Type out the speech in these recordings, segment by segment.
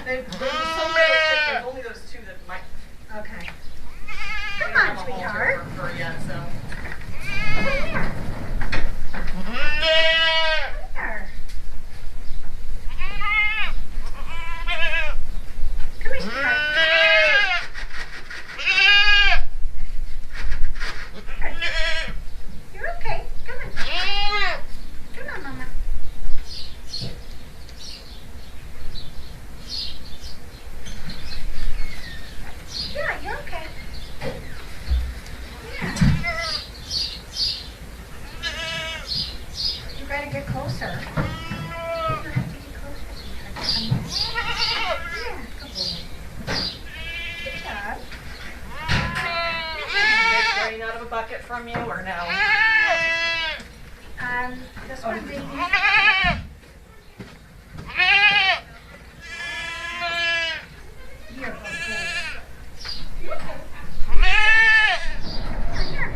there's so many, there's only those two that might. Okay. Come on, sweetheart. For yet, so. Come here. Come here. Come here, sweetheart. You're okay. Come on. Come on, Mama. Yeah, you're okay. Yeah. You gotta get closer. You have to get closer, sweetheart. Yeah, good boy. Good job. Is it drain out of a bucket from you or no? This one, baby. Here, you okay? Here.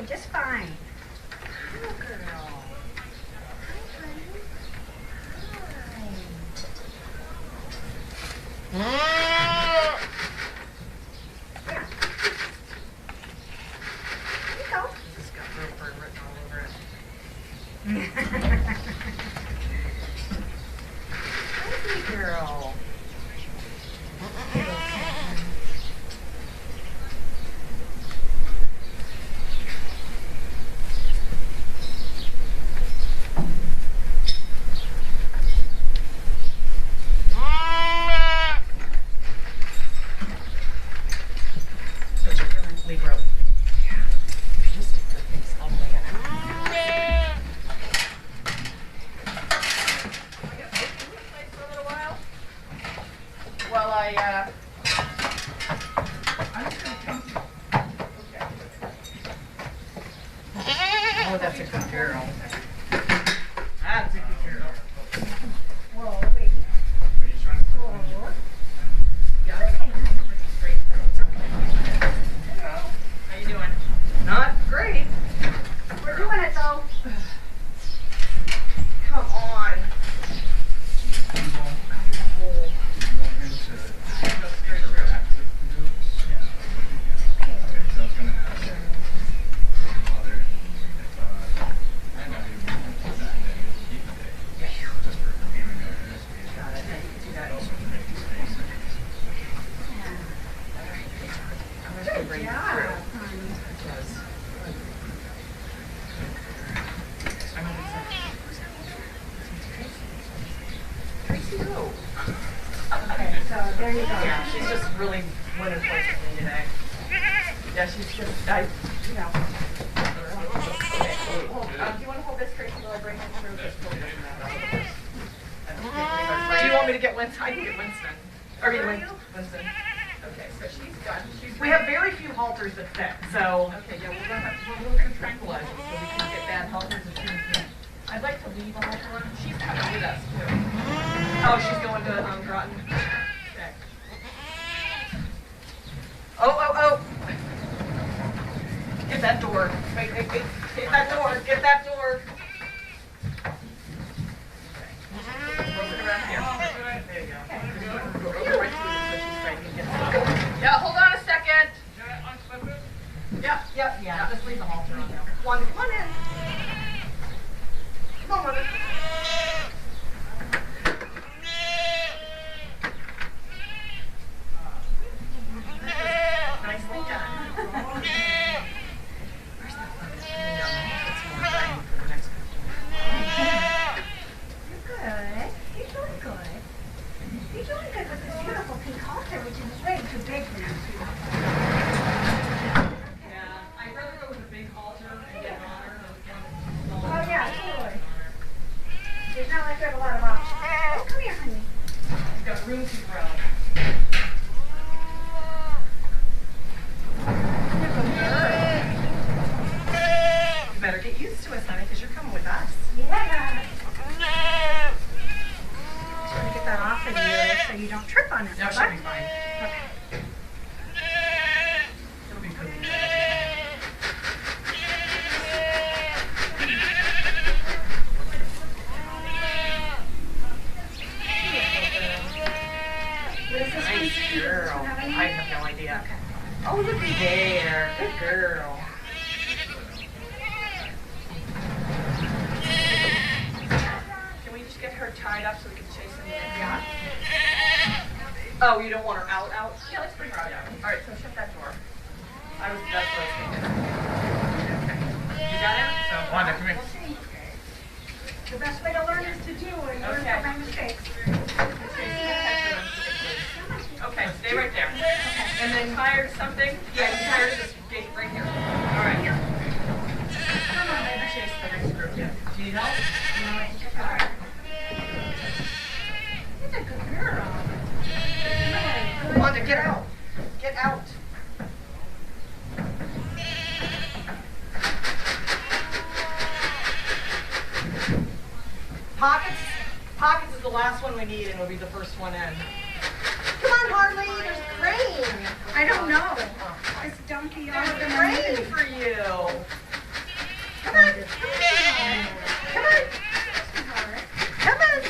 Just fine. Good girl. Hi, honey. Hi. Yeah. Here you go. It's got rope burn written all over it. Hi, girl. Leave rope. Yeah. Just stick their face all the way in. For a little while. While I'm just gonna come. Okay. Oh, that's a good girl. That's a good girl. Whoa, baby. Whoa. Yeah, I'm pretty straight through. How you doing? Not great. We're doing it though. Come on. Okay, so there you go. Yeah, she's just really winning points with me today. Yeah, she's just, you know. Okay, do you want to hold this, Tracy, while I bring it through? This really doesn't matter. Do you want me to get Winston? I can get Winston. Or get Winston. Okay, so she's done. We have very few halters that fit, so. Okay, yeah, we're going to tranquilize them so we can get bad halters as soon as we can. I'd like to leave a halter one. She's coming with us, too. Oh, she's going to Groton. Okay. Oh. Get that door. Wait. Get that door. Get that door. Okay. Move it around here. There you go. Go right through this so she's trying to get it. Yeah, hold on a second. Yeah. Just leave the halter on there. Come on in. Come on, mother. Nicely done. Where's that one? That's more time for the next customer. room to grow. You better get used to us, honey, because you're coming with us. Yeah. Just want to get that off of you so you don't trip on it. No, she'll be fine. Okay. It'll be good. What is this one? Nice Do girl. you have any? I have no idea. Okay. Oh, looky there. Good girl. Can we just get her tied up so we can chase them in? Yeah. Oh, you don't want her out? Yeah, let's bring her out. All right, so shut that door. That's what I was thinking. Okay. You got it? So, Wanda, come here. We'll see. The best way to learn is to do and learn Okay. from my mistakes. Okay, stay right there. And then tired something? Yeah, you tired of this gate right here. All right. Come on, baby. Chase the next group. Yeah. Do you need help? No, I think I got it. You're a good girl. Wanda, get out. Get out. Pockets is the last one we need and will be the first one in. Come on, Harley, there's grain. I don't know. This donkey all There's the grain for you. Come on. Come on. Come on.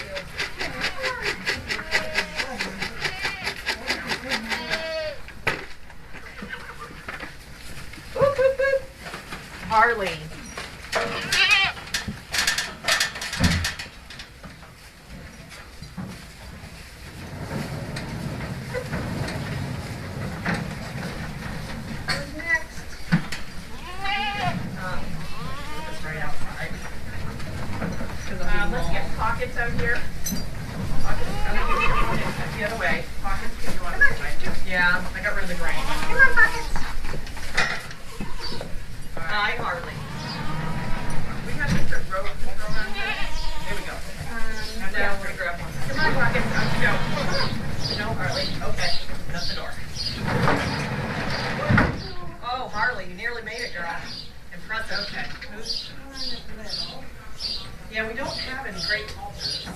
Boop, boop, boop. Harley. Who's next? It's right outside. Let's get pockets out here. Pockets, the other way. Pockets, can you want this way? Yeah, I got rid of the grain. Come on, Buckets. Hi, Harley. We have different rope control on here. There we go. Now we're going to grab one. Come on, Pockets. Out you go. No, Harley. Okay. Shut the door. Oh, Harley, you nearly made it, girl. Impressive. Okay. Who's? Yeah, we don't have any great halters.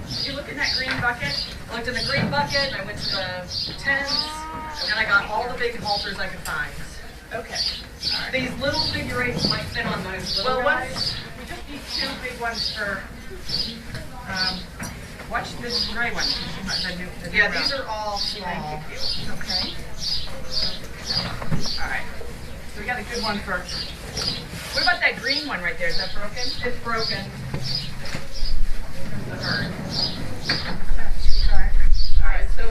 Did you look in that green bucket? I looked in the green bucket, I went to the tents, and I got all the big halters I could find. Okay. Right. These little figure eights might fit on those little guys. We just need two big ones for, watch this gray one. Yeah, these are all small. Okay. All right. So we got a good one for, what about that green one right there? Is that broken? It's broken. The herd. All right, so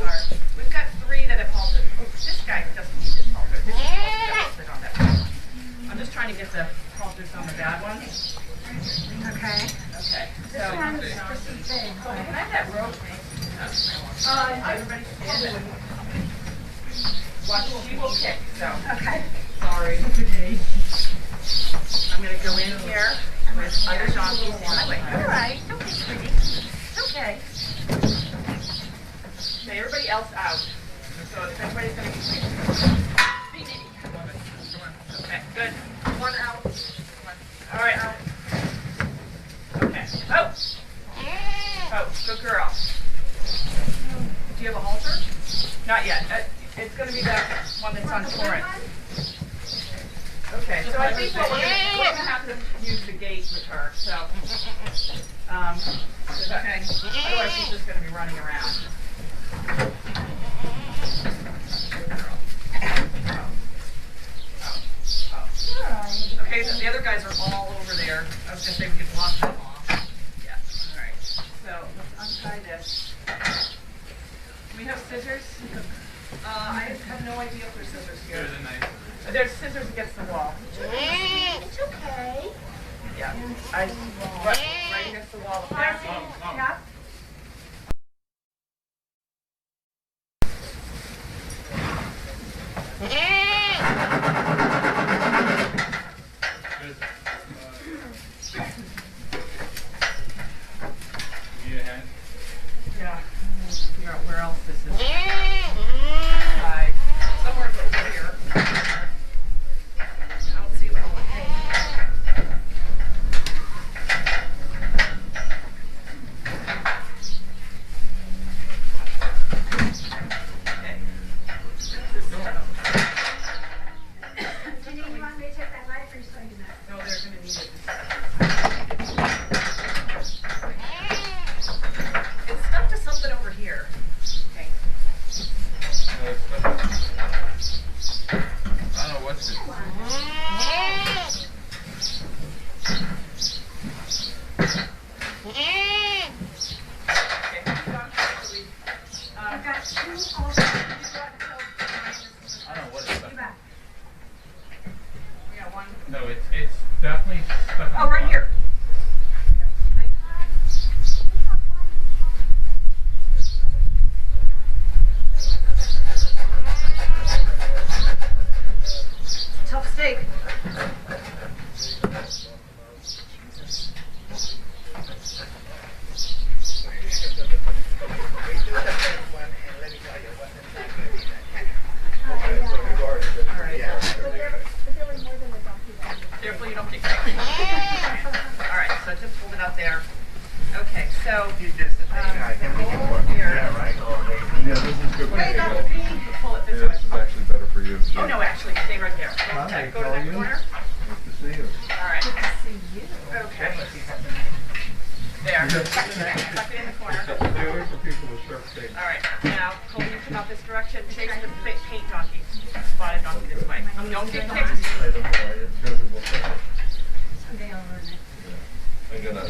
we've got three that have halted. Oh, this guy doesn't need this halter. This halter doesn't sit on that one. I'm just trying to get the halters on the bad ones. Okay. Okay. This So, one is big. can I have that rope? Everybody stand. Watch, she will kick, so. Okay. Sorry. I'm going to go in here with other donkeys in my way. All right. Don't be sweetie. It's okay. Okay, everybody else out. So if anybody's going to be okay, good. One out. All right, out. Okay. Oh. Oh, good girl. Do you have a halter? Not yet. It's going to be that one that's on Torrent. Okay, so I think what we're going to have to use the gate with her. So, okay. Otherwise, she's just going to be running around. Okay, so the other guys are all over there. I was going to say we could block them off. Yeah, all right. So let's untie this. Do we have scissors? I have no idea if there's scissors here. There's a knife. There's scissors against the wall. It's okay. Yeah. Right against the wall. There. Yeah. Good. You need a hand? Yeah. this is side. Somewhere over here. I don't see it on the thing. Okay. Janine, you want me to check that light for you so I do that? No, they're going to need it. It's stuck to something over here. Okay. I don't know what's it. Okay. I've got 2 holes. I don't know what it's stuck. You back. We got one. No, it's definitely stuck. Oh, right here. Tough steak. Careful you don't get kicked. All right, so I just pulled it up there. Okay, so the goal here. Yeah, this is good. Wait, no, pull it this Yeah, way. this is actually better for you. Oh no, actually, stay right there. Okay, go to that corner. Nice to see you. All right. Okay. There. Tuck it in the corner. They're for people with sharp steaks. All right. Now, Cole, you come out this direction. Chase the paint donkey. Spotted donkey this way. Don't get kicked. I don't know. It's visible. Someday I'll learn it. I'm gonna.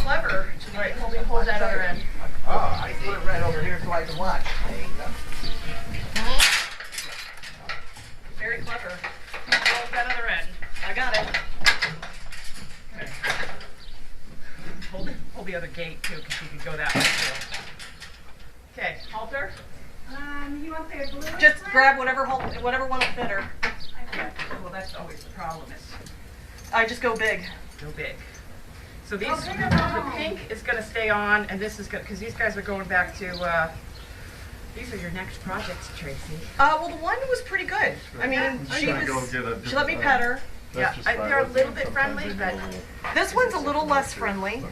Clever. All right, hold that other end. Oh, I put it right over here so I can watch. There you go. Very clever. Hold that other end. I got it. Okay. Hold the other gate too, because you can go that way too. Okay, halter. You want the blue? Just one? grab whatever one will fit her. Okay. Well, that's always the problem is I just go big. go big. So these, Oh, bigger the bone. pink is going to stay on, and this is good because these guys are going back to. These are your next projects, Tracy. Well, the one was pretty good. I mean, she let me pet her. Yeah, they're a little bit friendly, but This one's a little less friendly.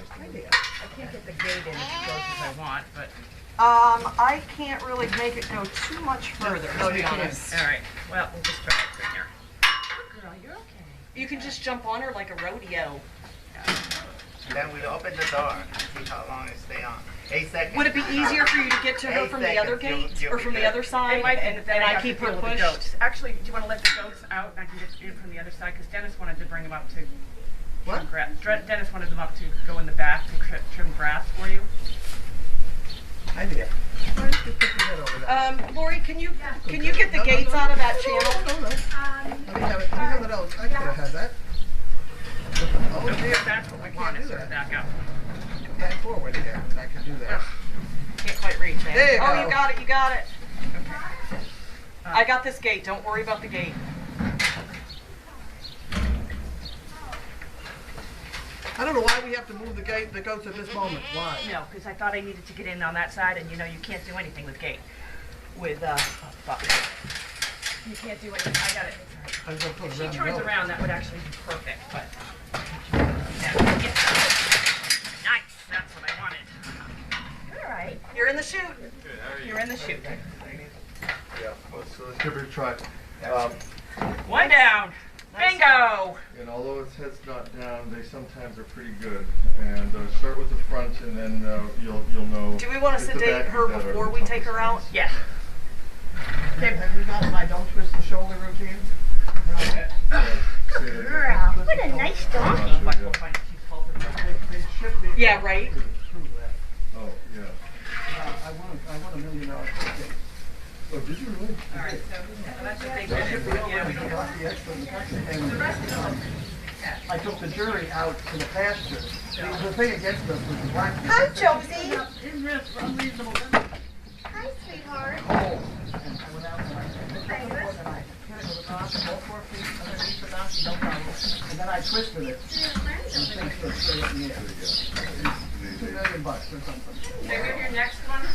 I can't get the gate in as close as I want. But I can't really make it go too much further, to be honest. all right, well, we'll just try it from here. Good girl, you're okay. You can just jump on her like a rodeo. Then we open the door and see how long it stay on. 8 seconds. Would it be easier for you to get to her from the other gate or from the other side, It might be, and but then I have keep to her deal with the pushed? goats. Actually, do you want to let the goats out? And I can get in from the other side because Dennis wanted to bring them up to What? trim grass. Dennis wanted them up to go in the back to trim grass for you. Idea. Why don't you put your head over there? Lori, can you get the gates out of that channel? No. Let me have it. Let me have it out. I could have had that. Oh, If that's what we want, is sort of back up. back forward again. I can do that. Can't quite reach, eh? There you Oh, go. you got it, you got it. Okay. I got this gate, don't worry about the gate. I don't know why we have to move the goats at this moment. Why? No, because I thought I needed to get in on that side, and you know you can't do anything with gate. With oh fuck. You can't do anything. I got it. I was gonna put If it she around the turns goat. around, that would actually be perfect, but. Yeah. Nice, that's what I wanted. All right. You're in the chute. You're in the chute. Yeah, let's give it a try. One down. Bingo! And although its head's not down, they sometimes are pretty good. And start with the front, and then you'll know. Do we want to if the sedate back her is better before than we top take is her out? nice. Yeah. Okay, have you got my don't twist the shoulder routine? Girl, what a nice donkey. But we'll find she's halted. They should be. Yeah, right. Prove that. Oh, yeah. I want $1 million ticket. Oh, did you really? All right, so that's what they That should be did. over Yeah, we and can got the extra in the country. The And rest of them. I took the jury out to the pasture. The thing against us was the black people. Hi, Josie. Unreasonable. Hi, sweetheart. Cold. And I went out and I picked up the board and I hit it with a rock. All 4 feet underneath the donkey, no problem. And then I twisted it. And the thing stood straight up in the air. $2 million or something. Okay, we have your next one.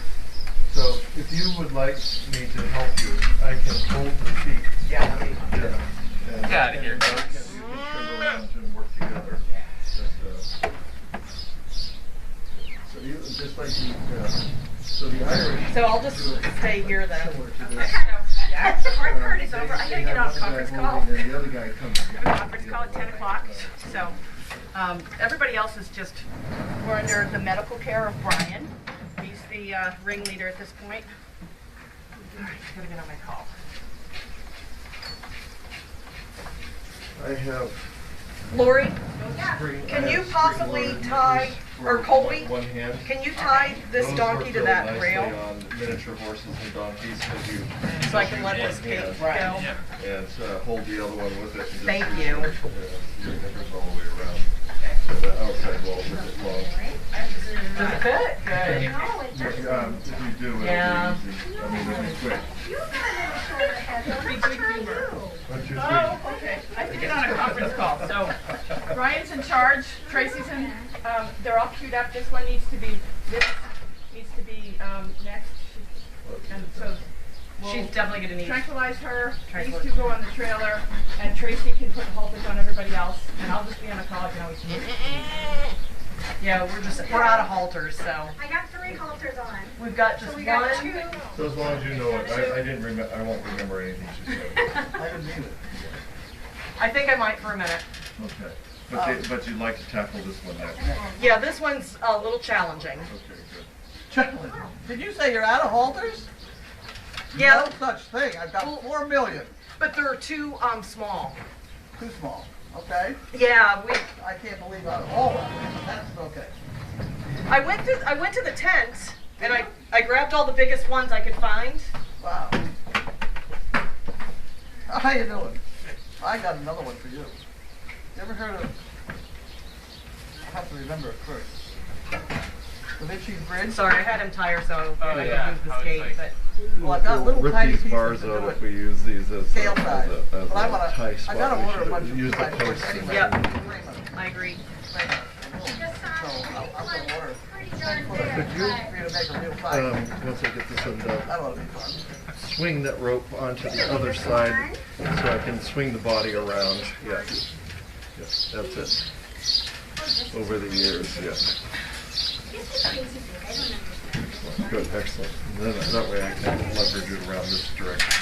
So if you would like me to help you, I can hold the feet. Yeah, I mean, Yeah. Get out of here. You can turn around and work together. So you, just like the, so the Irish. So I'll just stay here then. Similar to this. Yeah, the hard part is over. I gotta get on a conference call. And then the other guy comes. I have a conference call at 10 o'clock. So everybody else is just, we're under the medical care of Brian. He's the ringleader at this point. All right, I gotta get on my call. I have. Lori, Spring, can I you have spring possibly loaded tie, knees or for Colby, one hand. can you tie this Those donkey work to really that nicely rail? on miniature horses and donkeys because you So I can let this one cake hand go. and hold the other one with it. And just Thank reach you. Your hippers all the way around. So the outside wall is a bit long. Does it fit? Good. No, it doesn't. If you do, it'll Yeah. be easy. I mean, it'll be quick. You got a little shoulder head, though. That's for you. 1, 2, 3. Oh, okay. I have to get on a conference call. So Brian's in charge. Tracy's in. They're all queued up. This one needs to be. This needs to be next. And so we'll She's definitely gonna need. tranquilize her. These Tranquilize. two go on the trailer, and Tracy can put the halters on everybody else, and I'll just be on a call. You can always move. Yeah, we're out of halters, so I got 3 halters on. we've got just So we one. got 2. So as long as you know it, I didn't remember. I won't remember anything she said. I didn't either. I think I might for a minute. Okay. But you'd like to tackle this one next. Yeah, this one's a little challenging. Okay, good. Chuckling. Did you say you're out of halters? Yeah, No such thing. I've got 4 million. but they're too small. Too small. Okay? Yeah, I can't believe out of all of them, but that's okay. I went to the tent and I grabbed all the biggest ones I could find. Wow. How you doing? I got another one for you. You ever heard of, I have to remember it first. Da Vinci's Bridge? Sorry, I had him tired, so I could yeah. use this I was gate. like- But Well, I've got little Rip tiny these pieces bars to out do if it. we use these as Scale a, size. as But I a wanna, tie I spot. gotta We order a should bunch of use the two-by-fours posts anyway. Yep. to frame them. I agree. Just So I'm gonna order pretty 10 darn foot fair. for you to make a real fight. Once I get this undone, That ought to be fun. swing that rope onto the other side so I can swing the body around. Yes. Yes, that's it. Over the years, yes. This is crazy big. I don't understand. Excellent. Good, excellent. And then that way I can leverage it around this direction.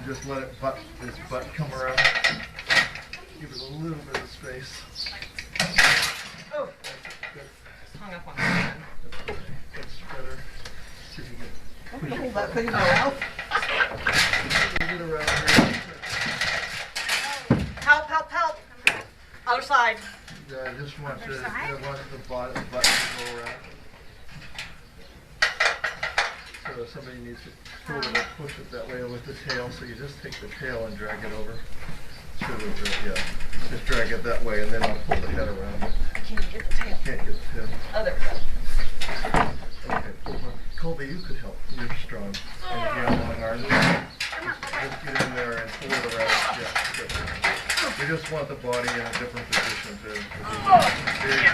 Just let it his butt come around. Give it a little bit of space. Oh, hung up on that. That's better. See if you I'm gonna hold that thing in my mouth. can get around here. Help, help, help. Other side. Yeah, I just want Other the side? button to go around. So if somebody needs to sort of push it that way with the tail, so you just take the tail and drag it over. Sort of, yeah. Just drag it that way and then I'll pull the head around. I can't get the tail. Can't get the tail. Oh, there we go. Okay, well, Colby, you could help. You're strong. And if you have long arms, just get in there and pull it around. Yeah, good. We just want the body in a different position to be. There you go.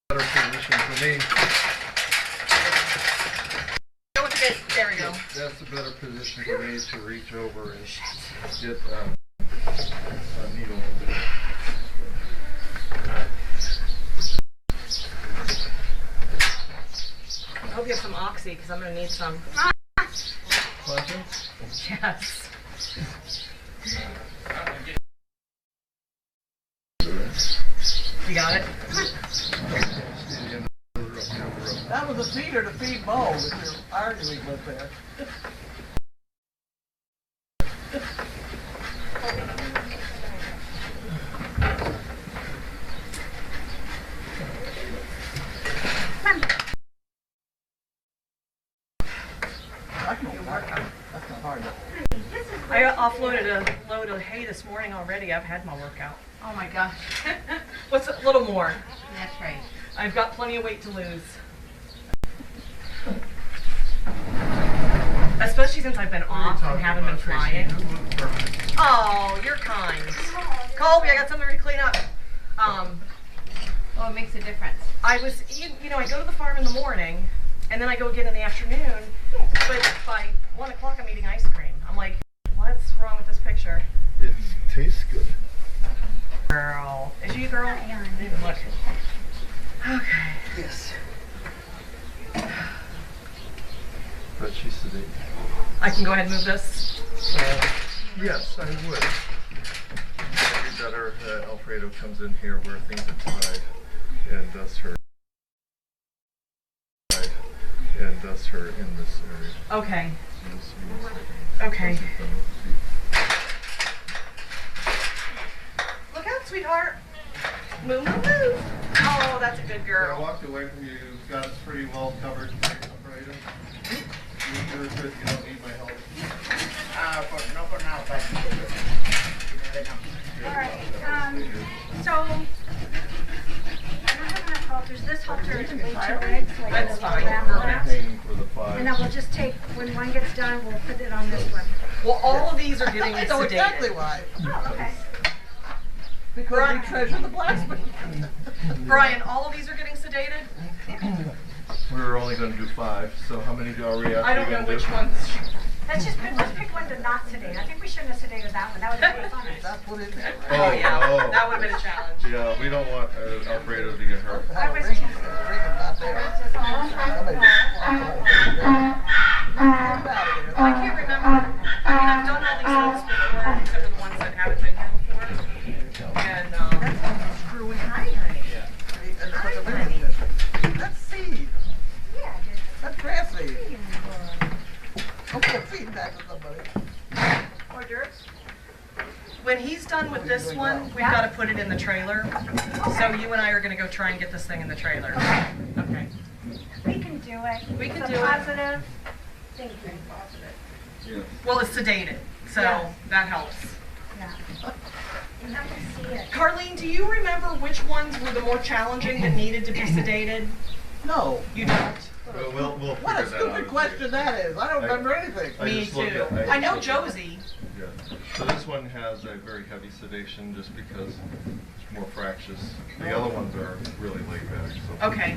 Better position for me. Go with the bit. There we go. That's a better position for me to reach over and get a needle into it. I hope you have some oxy because I'm going to need some. Caution? Yes. You got it? That was a feeder to feed Mo with your arguing with there. I can do work. That's not hard. I offloaded a load of hay this morning already. I've had my workout. Oh my gosh. What's a little more? That's right. I've got plenty of weight to lose. Especially since I've been off and haven't been flying. Oh, you're kind. Colby, I got something to clean up. Oh, it makes a difference. I was, you know, I go to the farm in the morning, and then I go again in the afternoon, but by 1 o'clock I'm eating ice cream. I'm like, what's wrong with this picture? It tastes good. Girl. Is she a girl? Yeah. Look. Okay. Yes. But she's sedated. I can go ahead and move this. Yes, I would. Maybe better Alfredo comes in here where things are tied and does her in this area. Okay. Yes, Okay. yes. Look out, sweetheart. Move, move, move. Oh, that's a good I girl. walked away from you, got us pretty well covered, Alfredo. You're good, you don't need my help. No for now, but All right, so, I don't have enough halters. This halter is way too big, so I That's gotta fine. wrap it I'm up. paying for the 5. And then we'll just take, when one gets done, we'll put it on this one. Well, all of these are getting I know exactly sedated. why. Oh, okay. Because Right. we treasure the blacksmith. Brian, all of these are getting sedated? We were only going to do 5, so how many are we I don't actually know going to do? which ones. Let's pick one to not sedate. I think we shouldn't have sedated that one. That would have been fun. That's what it is. Oh, yeah. oh. That would have been a challenge. Yeah, we don't want Alfredo to get hurt. I was Ring, teasing. ringing not there. Just all Somebody fun. Get out of here. I can't remember. I mean, I've done all these ones before, except for the ones that haven't been here before. And, Screwy. Hi, honey. And put the ring in it. That's seed. Yeah, That's grass seed. just. Don't put seed back to somebody. hors d'oeuvres. When he's done with this one, we've got to put it in the trailer. So you and I are going to go try and get this thing in the trailer. Okay. We can do it. We can It's a do it. positive. Thank you. Yeah. Well, it's sedated, so Yeah. that helps. Yeah. You have to see it. Carlene, do you remember which ones were the more challenging that needed to be sedated? No. You don't? We'll What figure a that out. stupid question that is. I don't remember anything. I Me just looked too. at- I know just looked at- Josie. Yeah. So this one has a very heavy sedation just because it's more fractious. The other ones are really laid back. So Okay.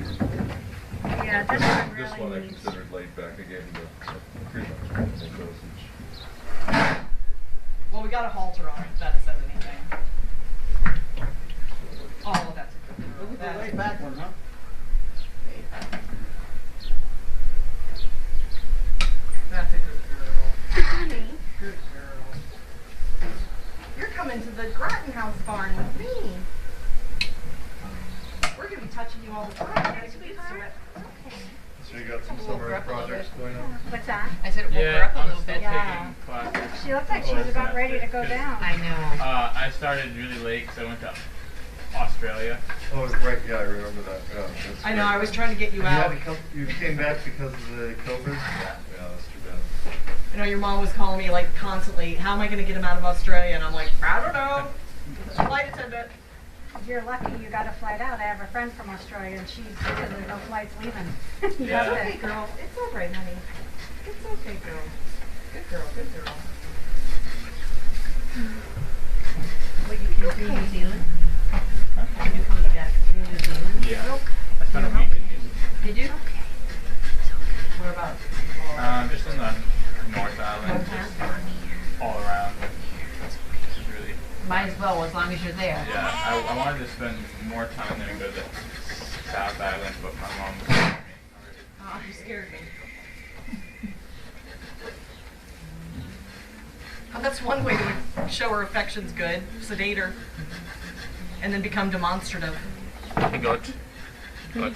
Yeah, This, this one this one I really needs. considered laid back. I gave him the pretty much normal dosage. Well, we got a halter on it, if that says anything. Oh, that's a good Look girl. at the That- laid back one, huh? That's a good girl. Honey. Good girl. You're coming to the Groton House barn with me. We're going to be touching you all the time. Get used to it. So you got some summer projects going on? What's that? I said it woke her up a little bit. Yeah. Taking classes. She looked like she was about ready to go down. I know. I started really late because I went to Australia. Oh, right. Yeah, I remember that. Yeah, that's I know, great. I was trying to get you out. You came back because of the COVID? Yeah, that's too bad. I know your mom was calling me like constantly, how am I going to get him out of Australia? And I'm like, I don't know. Flight attendant. You're lucky you got a flight out. I have a friend from Australia and she said there are no flights leaving. You Yeah. love Okay, it. girl. It's all right, honey. It's okay, girl. Good girl, good girl. Well, you came to New Zealand? Did you come back to New Zealand? yeah. I spent a week in New Zealand. Did you? What about? Just in the North Island, just all around. Just really, Might as well, as long as you're there. yeah. I wanted to spend more time there and go to South Island, but my mom was scared me Oh, you scared me. Oh, that's one way to show her affection's good. Sedate her. And then become demonstrative. already. Good. Good.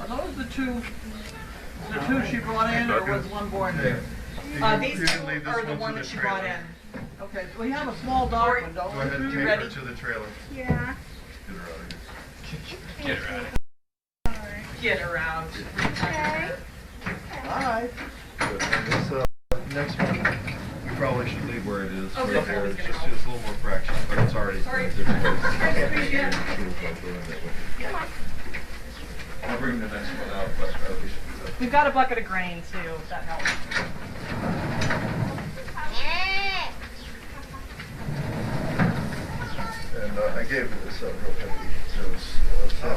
Are those the two she brought in, or was one born here? These You two can leave this are the one to one the that she brought trailer. in. Okay, we have a small dog one, don't Go ahead and we? take Ready? her to the trailer. Yeah. Get her out of here. Get her out of here. Get her out. Okay. All right. Good. And this next one, you probably should leave where it is. Oh, right good. there. It's Always just gonna it's a little more fraction, but it's already Sorry. in a different place. Sorry, appreciate it. Cool, so I'm doing that with you. bring the next one out, but at least. We've got a bucket of grain too, if that helps. And I gave her this real heavy dose. So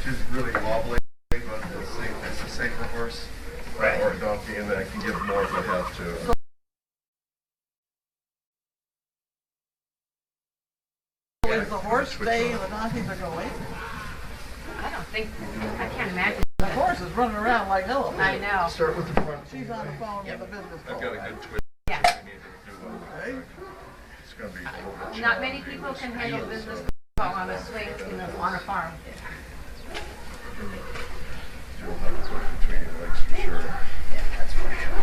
she's really wobbly, but it's a safer horse or a donkey, and I can give more if I have to. Is the horse staying, the donkeys are going? I don't think, I can't imagine. The horse is running around like hell. I know. Start with the front. She's on the phone with the business I've got a call. good twist. Yeah. We need to do one. Okay. It's going to be a little bit Not many challenging people this can handle field, business so call on a swing, on a farm. you'll have to put between your legs for sure. Yeah, that's for sure.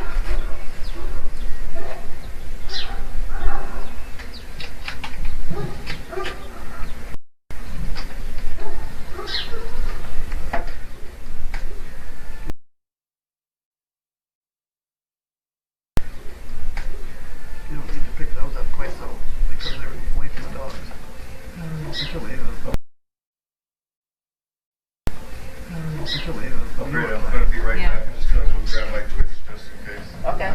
You don't need to pick those up quite so, because they're away from the dogs. Until they Okay, I'm going to be right back. I'm just going to go grab my twist just in case. Okay.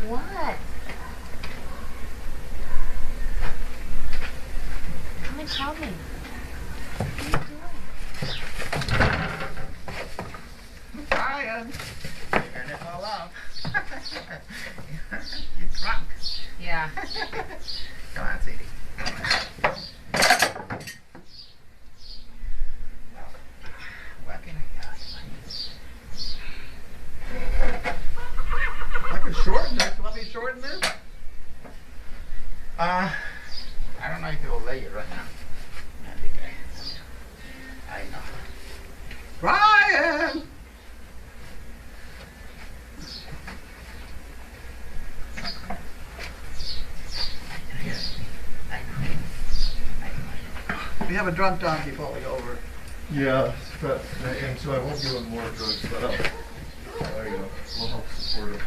What? Come and tell me. What are you doing? Brian! Turn it all off. You're drunk. Yeah. Come on, sweetie. What can I tell you? I can shorten this. You want me to shorten this? I don't know if you'll lay it right now. I think I know. Brian! We have a drunk donkey falling over. Yeah, but, and so I won't give him more drugs, but there you go. We'll help support him.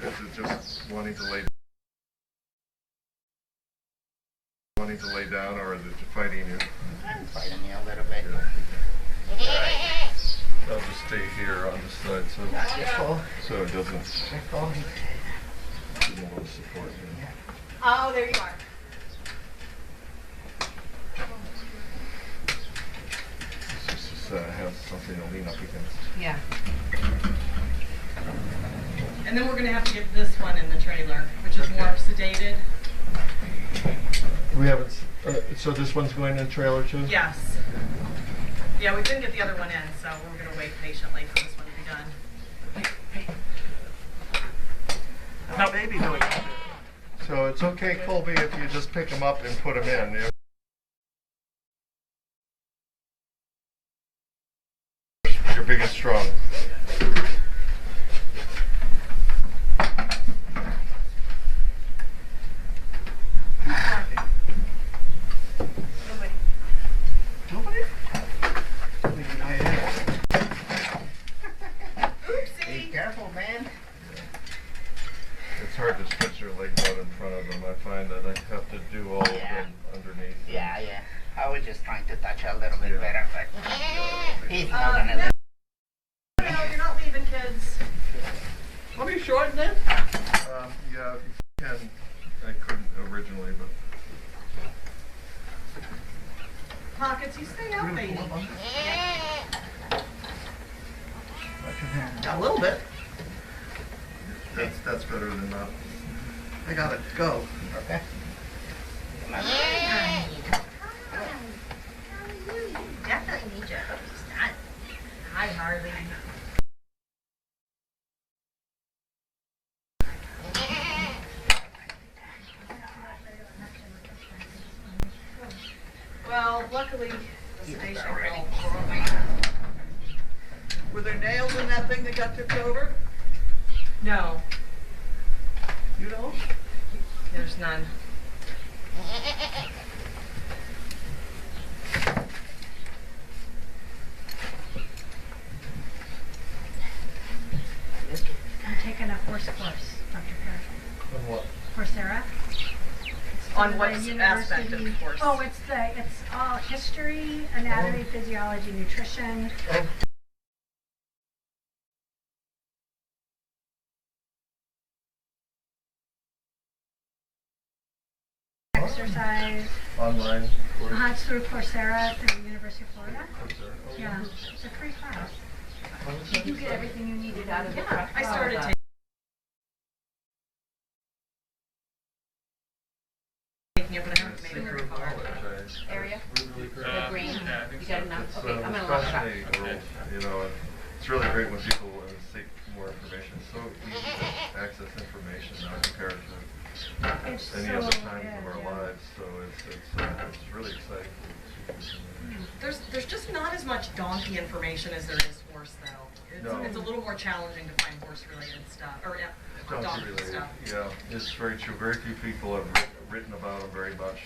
Is it just wanting to lay down, or is it fighting you? I'm fighting you a little bit. Yeah. I'll just stay here on the side so it doesn't able to support me. Oh, there you are. It's just have something to lean up against. Yeah. And then we're going to have to get this one in the trailer, which is more sedated. We haven't. So this one's going in the trailer too? Yes. Yeah, we couldn't get the other one in, so we're going to wait patiently for this one to be done. How's baby doing? So it's okay, Colby, if you just pick them up and put them in. You're big and strong. Nobody? Maybe I am. Be careful, man. It's hard to stretch your legs out in front of them. I find that I have to do all of them underneath. Yeah. I was just trying to touch a little bit better, but he's not gonna No, let no, you're not leaving, kids. Want me to shorten this? Yeah, if you can. I couldn't originally, but Pockets, you stay out, baby. A little bit. that's better than not. I got it. Go. Okay. Definitely need your hooves done. Hi, Harley. Well, luckily, the sedation helped. Were there nails in that thing that got tipped over? No, You know? there's none. On the what aspect of university. course? Oh, it's all history, anatomy, physiology, nutrition. Exercise. Online course. It's through Coursera through the University of Florida. Coursera. Oh, Yeah, it's a free class. Did you get everything you needed out of the Yeah, I started the taking it, but I haven't made it very far. area? Really great. The green? Yeah, I think You so. got enough? It's, Okay, I'm gonna look it up. fascinating world, you know, and it's really great when people seek more information. It's so easy to access information now compared to It's any so other times good, of our yeah. lives. So it's really exciting. There's just not as much donkey information as there is horse, though. No. It's a little more challenging to find horse-related stuff, or yeah, Donkey donkey related, stuff. yeah, it's very true. Very few people have written about them very much.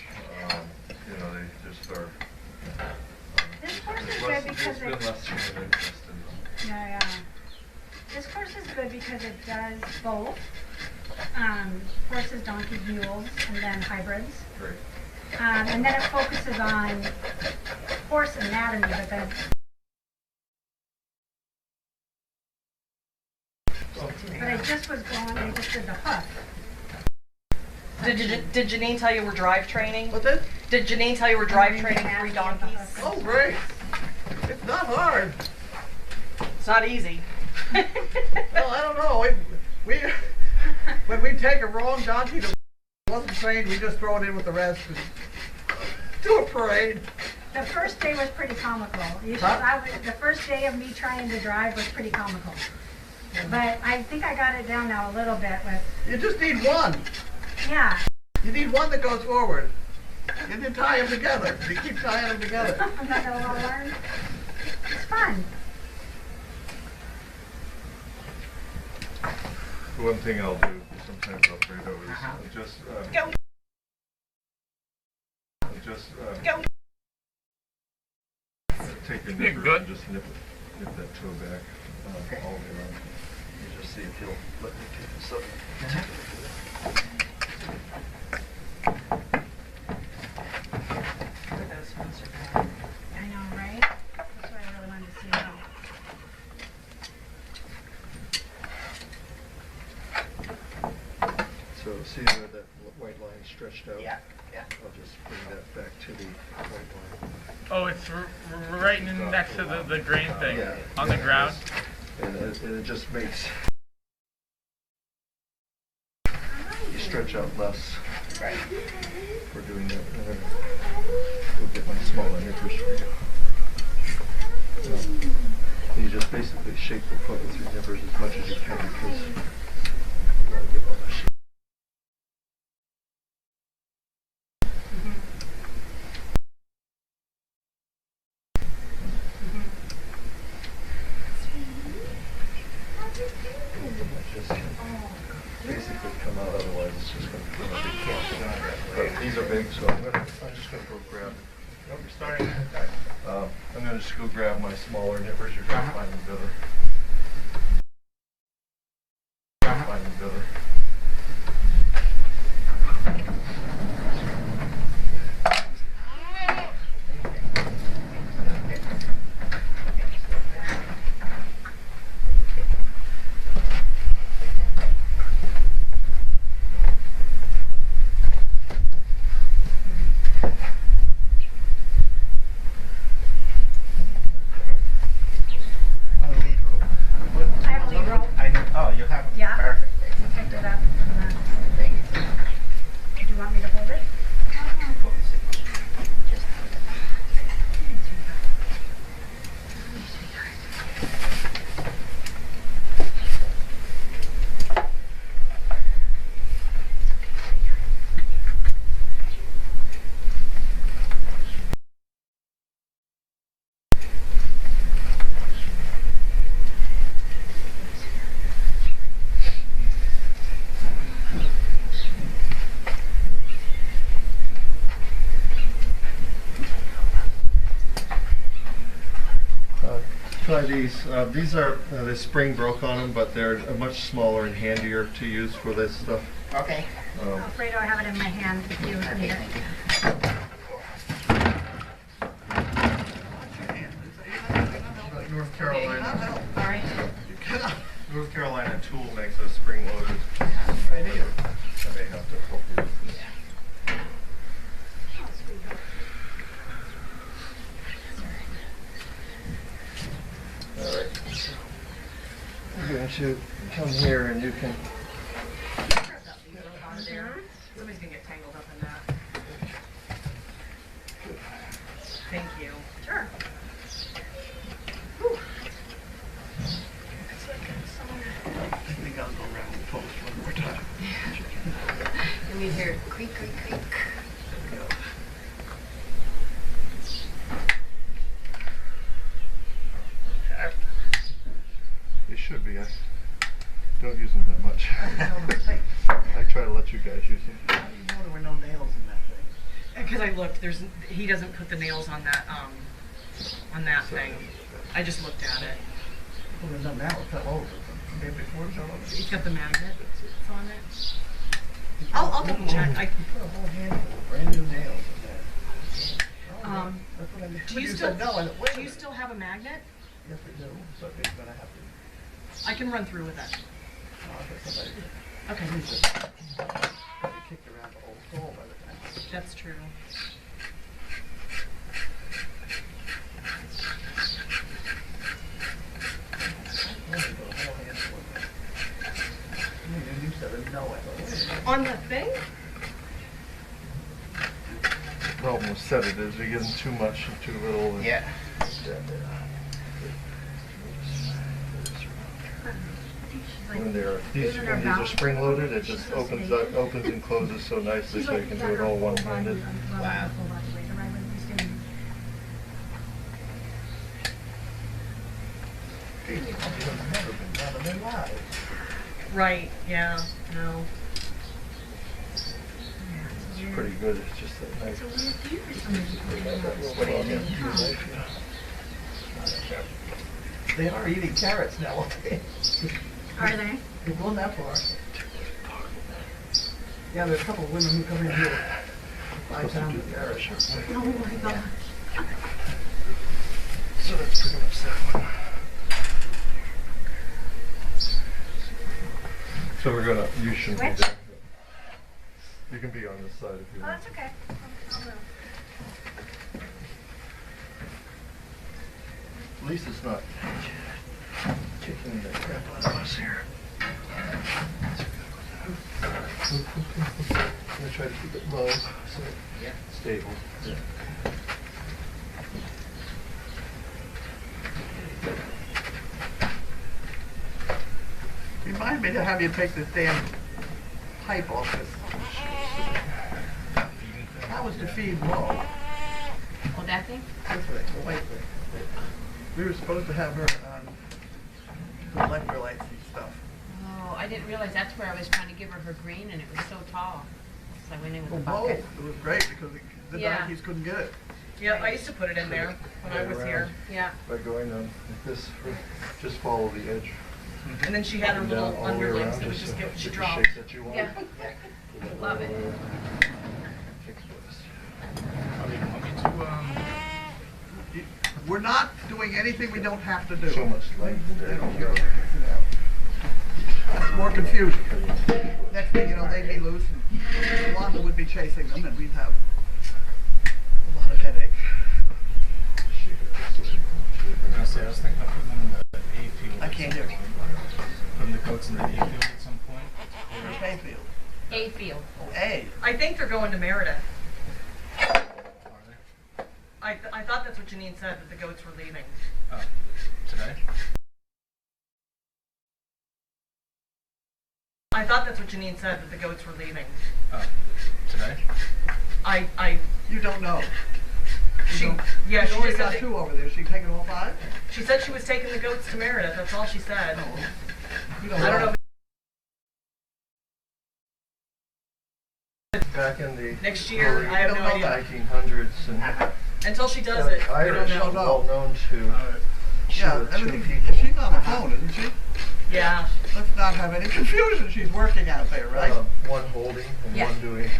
You know, they just are. This course is there's good because been it, less human interest in them. yeah. This course is good because it does both. Horses, donkeys, mules, and then hybrids. Great. And then it focuses on horse anatomy, but then I just did the hoof. Did Janine tell you we're drive training? What's that? Did Janine tell you we're drive I'm training gonna 3 ask donkeys? you about the Oh, great. It's not hard. It's not easy. Well, I don't know. We when we take a wrong donkey that wasn't trained, we just throw it in with the rest and do a parade. The first day was pretty comical. Huh? The first day of me trying to drive was pretty comical. But I think I got it down now a little bit with, You just need one. yeah. You need one that goes forward. And you tie them together. You keep tying them together. I'm not gonna want to learn. It's fun. One thing I'll do sometimes I'll trade over is just Go. Go. take your You're nipper good. and just nip that toe back all the way around. You just see if he'll let me take this up. I know, right? That's what I really wanted to see now. So see where that white line stretched out? Yeah. I'll just bring that back to the white line. Oh, it's right next to the grain thing Yeah. on the ground. And it just makes you stretch out less. Right. For doing that. We'll get my smaller nippers for you. You just basically shake the foot with your nippers as much as you can because you gotta get all that shit. Basically come out, otherwise it's just going to come out. It can't. But these are big, so I'm just going to go grab. Nope, you're starting. I'm going to just go grab my smaller nippers. You're going to find them better. Find them better. I have a lead rope. Oh, you have it. Yeah. Perfect. I picked it up. Do you want me to hold it? Try these. These are, the spring broke on them, but they're much smaller and handier to use for this stuff. Okay. Alfredo, I have it in my hand if you need it. Thank you. North Carolina. Sorry. North Carolina tool makes a spring-loaded. I may have to help you with this. All right. I'm going to come here and you can. Somebody's gonna get tangled up in that. Thank you. Sure. I think I'll go around the post one more time. And we hear creak, creak, creak. They should be. I don't use them that much. I try to let you guys use them. How do you know there were no nails in that thing? Because I looked, he doesn't put the nails on that thing. I just looked at it. Well, there's no nail. It fell over. The day before it fell over. It's got the magnet that's on it. I'll double check. You put a whole handful of brand new nails in there. That's what I mean. Do But you said still no, and wait a do you minute. still have a magnet? Yes, we do. So we're gonna have to. I can run through with it. I'll get somebody to. Okay, He's just kicked around the whole stall by the time. that's true. You said a no, I thought, wait a minute. On the thing? The problem with sedatives, you give them too much and too little. And Yeah. when these are spring loaded, it just opens and closes so nicely, so you can do it all one-handed. Wow. People have never been done in their lives. Right, yeah, no. It's pretty good. It's just that nice. What do you do? They are eating carrots now. Are they? They've gone that far. Yeah, there's a couple of women who come in here with 5 pounds of carrots. Oh my God. So that's pretty much that one. So we're gonna, you shouldn't be Which? there. You can be on this side if you Oh, want. that's okay. I'll move. At least it's not kicking the crap out of us here. I'm gonna try to keep it low, so it's stable. Yeah. Remind me to have you take this damn pipe off this. That was to feed low. Oh, that thing? This way, the white thing. We were supposed to have her on the electrolytes and stuff. Oh, I didn't realize that's where I was trying to give her her green and it was so tall. So I went in with Well, a both. bucket. It was great because the Yeah. donkeys couldn't get it. Yeah, I used to put it in there when I was here. Yeah. By going on like this, just follow the edge. And then she had her And down little all the way underlings around, that would just just get, to she get the dropped. shape that you want. Yeah. Love it. Fix this. I mean, want me to, We're not doing anything we don't have to do. So much light there. That's more confusion. Next thing you know, they'd be loose and Wanda would be chasing them and we'd have a lot of headache. honestly, I was thinking of putting them in the A field. I at can't some hear. point. Putting the goats in the A field at some point. Where's Bayfield? A field. Oh, A. I think they're going to Meredith. Are they? I thought that's what Janine said, that the goats were leaving. Oh, today? I thought that's what Janine said, that the goats were leaving. Oh, today? You don't know. She, yeah, She she only just got said, 2 over there. She taking all 5? she said she was taking the goats to Meredith, that's all she said. You don't I don't know if Back in the next year, I have no Don't know idea. 1900s, and until she does it, we don't Irish know. are well known to Yeah, shoot everything. people. She's on the phone, isn't she? Yeah. Let's not have any confusion. She's working out there, right? One holding and Yeah. one doing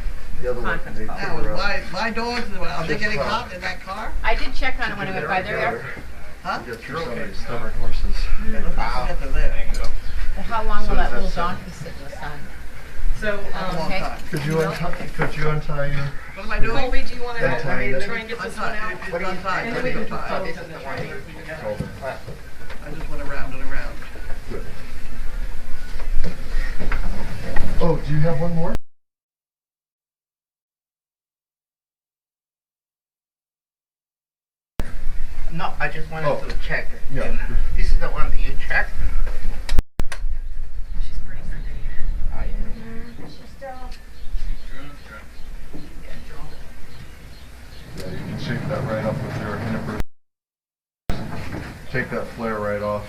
the other one. Conference They call. put Now, her up. my dogs, are they Just getting call. hot in that car? I did check on it when I went by They're there. together. Huh? You get through some of these stubborn horses. Yeah, let's not forget they're there. But how long So will that little that's, donkey sit in the sun? So, A long Okay. time. Could you untie your? What am I doing? Colby, do you want to That's try fine. and get this one out? It's untied. And then It's we can do untied. photos of the training. Hold it. I just went around and around. Good. Oh, do you have one more? No, I just wanted Oh. to check. Yeah. This is the one that you checked? She's pretty sedated. Oh, yeah. She's still. Yeah, you can shake that right up with your nippers. Take that flare right off.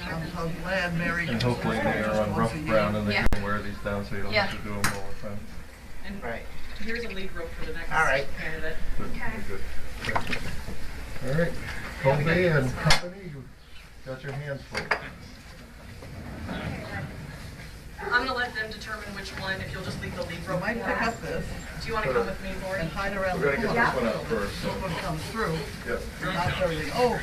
I'm so glad Mary. And hopefully they are on rough ground and they Yeah. can wear these down so you don't Yeah. have to do them all the time. And Right. here's a lead rope for the next All right. candidate. Good, good. All right, Colby and company, you got your hands full. I'm gonna let them determine which one, if you'll just leave the lead You rope. might for pick us. up this Do you want to come with me, Lori? and hide around We're the gonna get corner. this one out first. This one comes through, Yep. knocks everything over.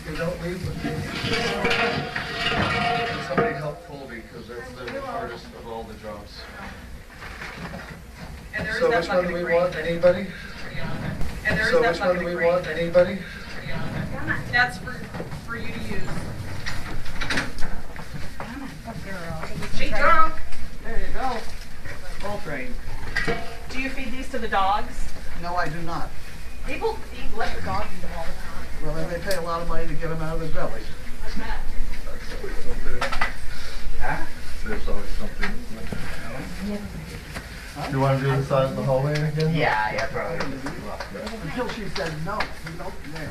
You don't leave with me. Can somebody help Colby, because that's the hardest of all the jobs. And there is So that which one bucket do of we grain. want, anybody? And there is So that which one bucket do of we grain. want, anybody? That's for you to use. Girl. She drunk. There you go. All trained. Do you feed these to the dogs? No, I do not. People let the dogs eat them all the time. Well, then they pay a lot of money to get them out of their belly. Huh? There's always something. You want to do the side of the hallway again? Yeah, probably. Until she said no. You don't know.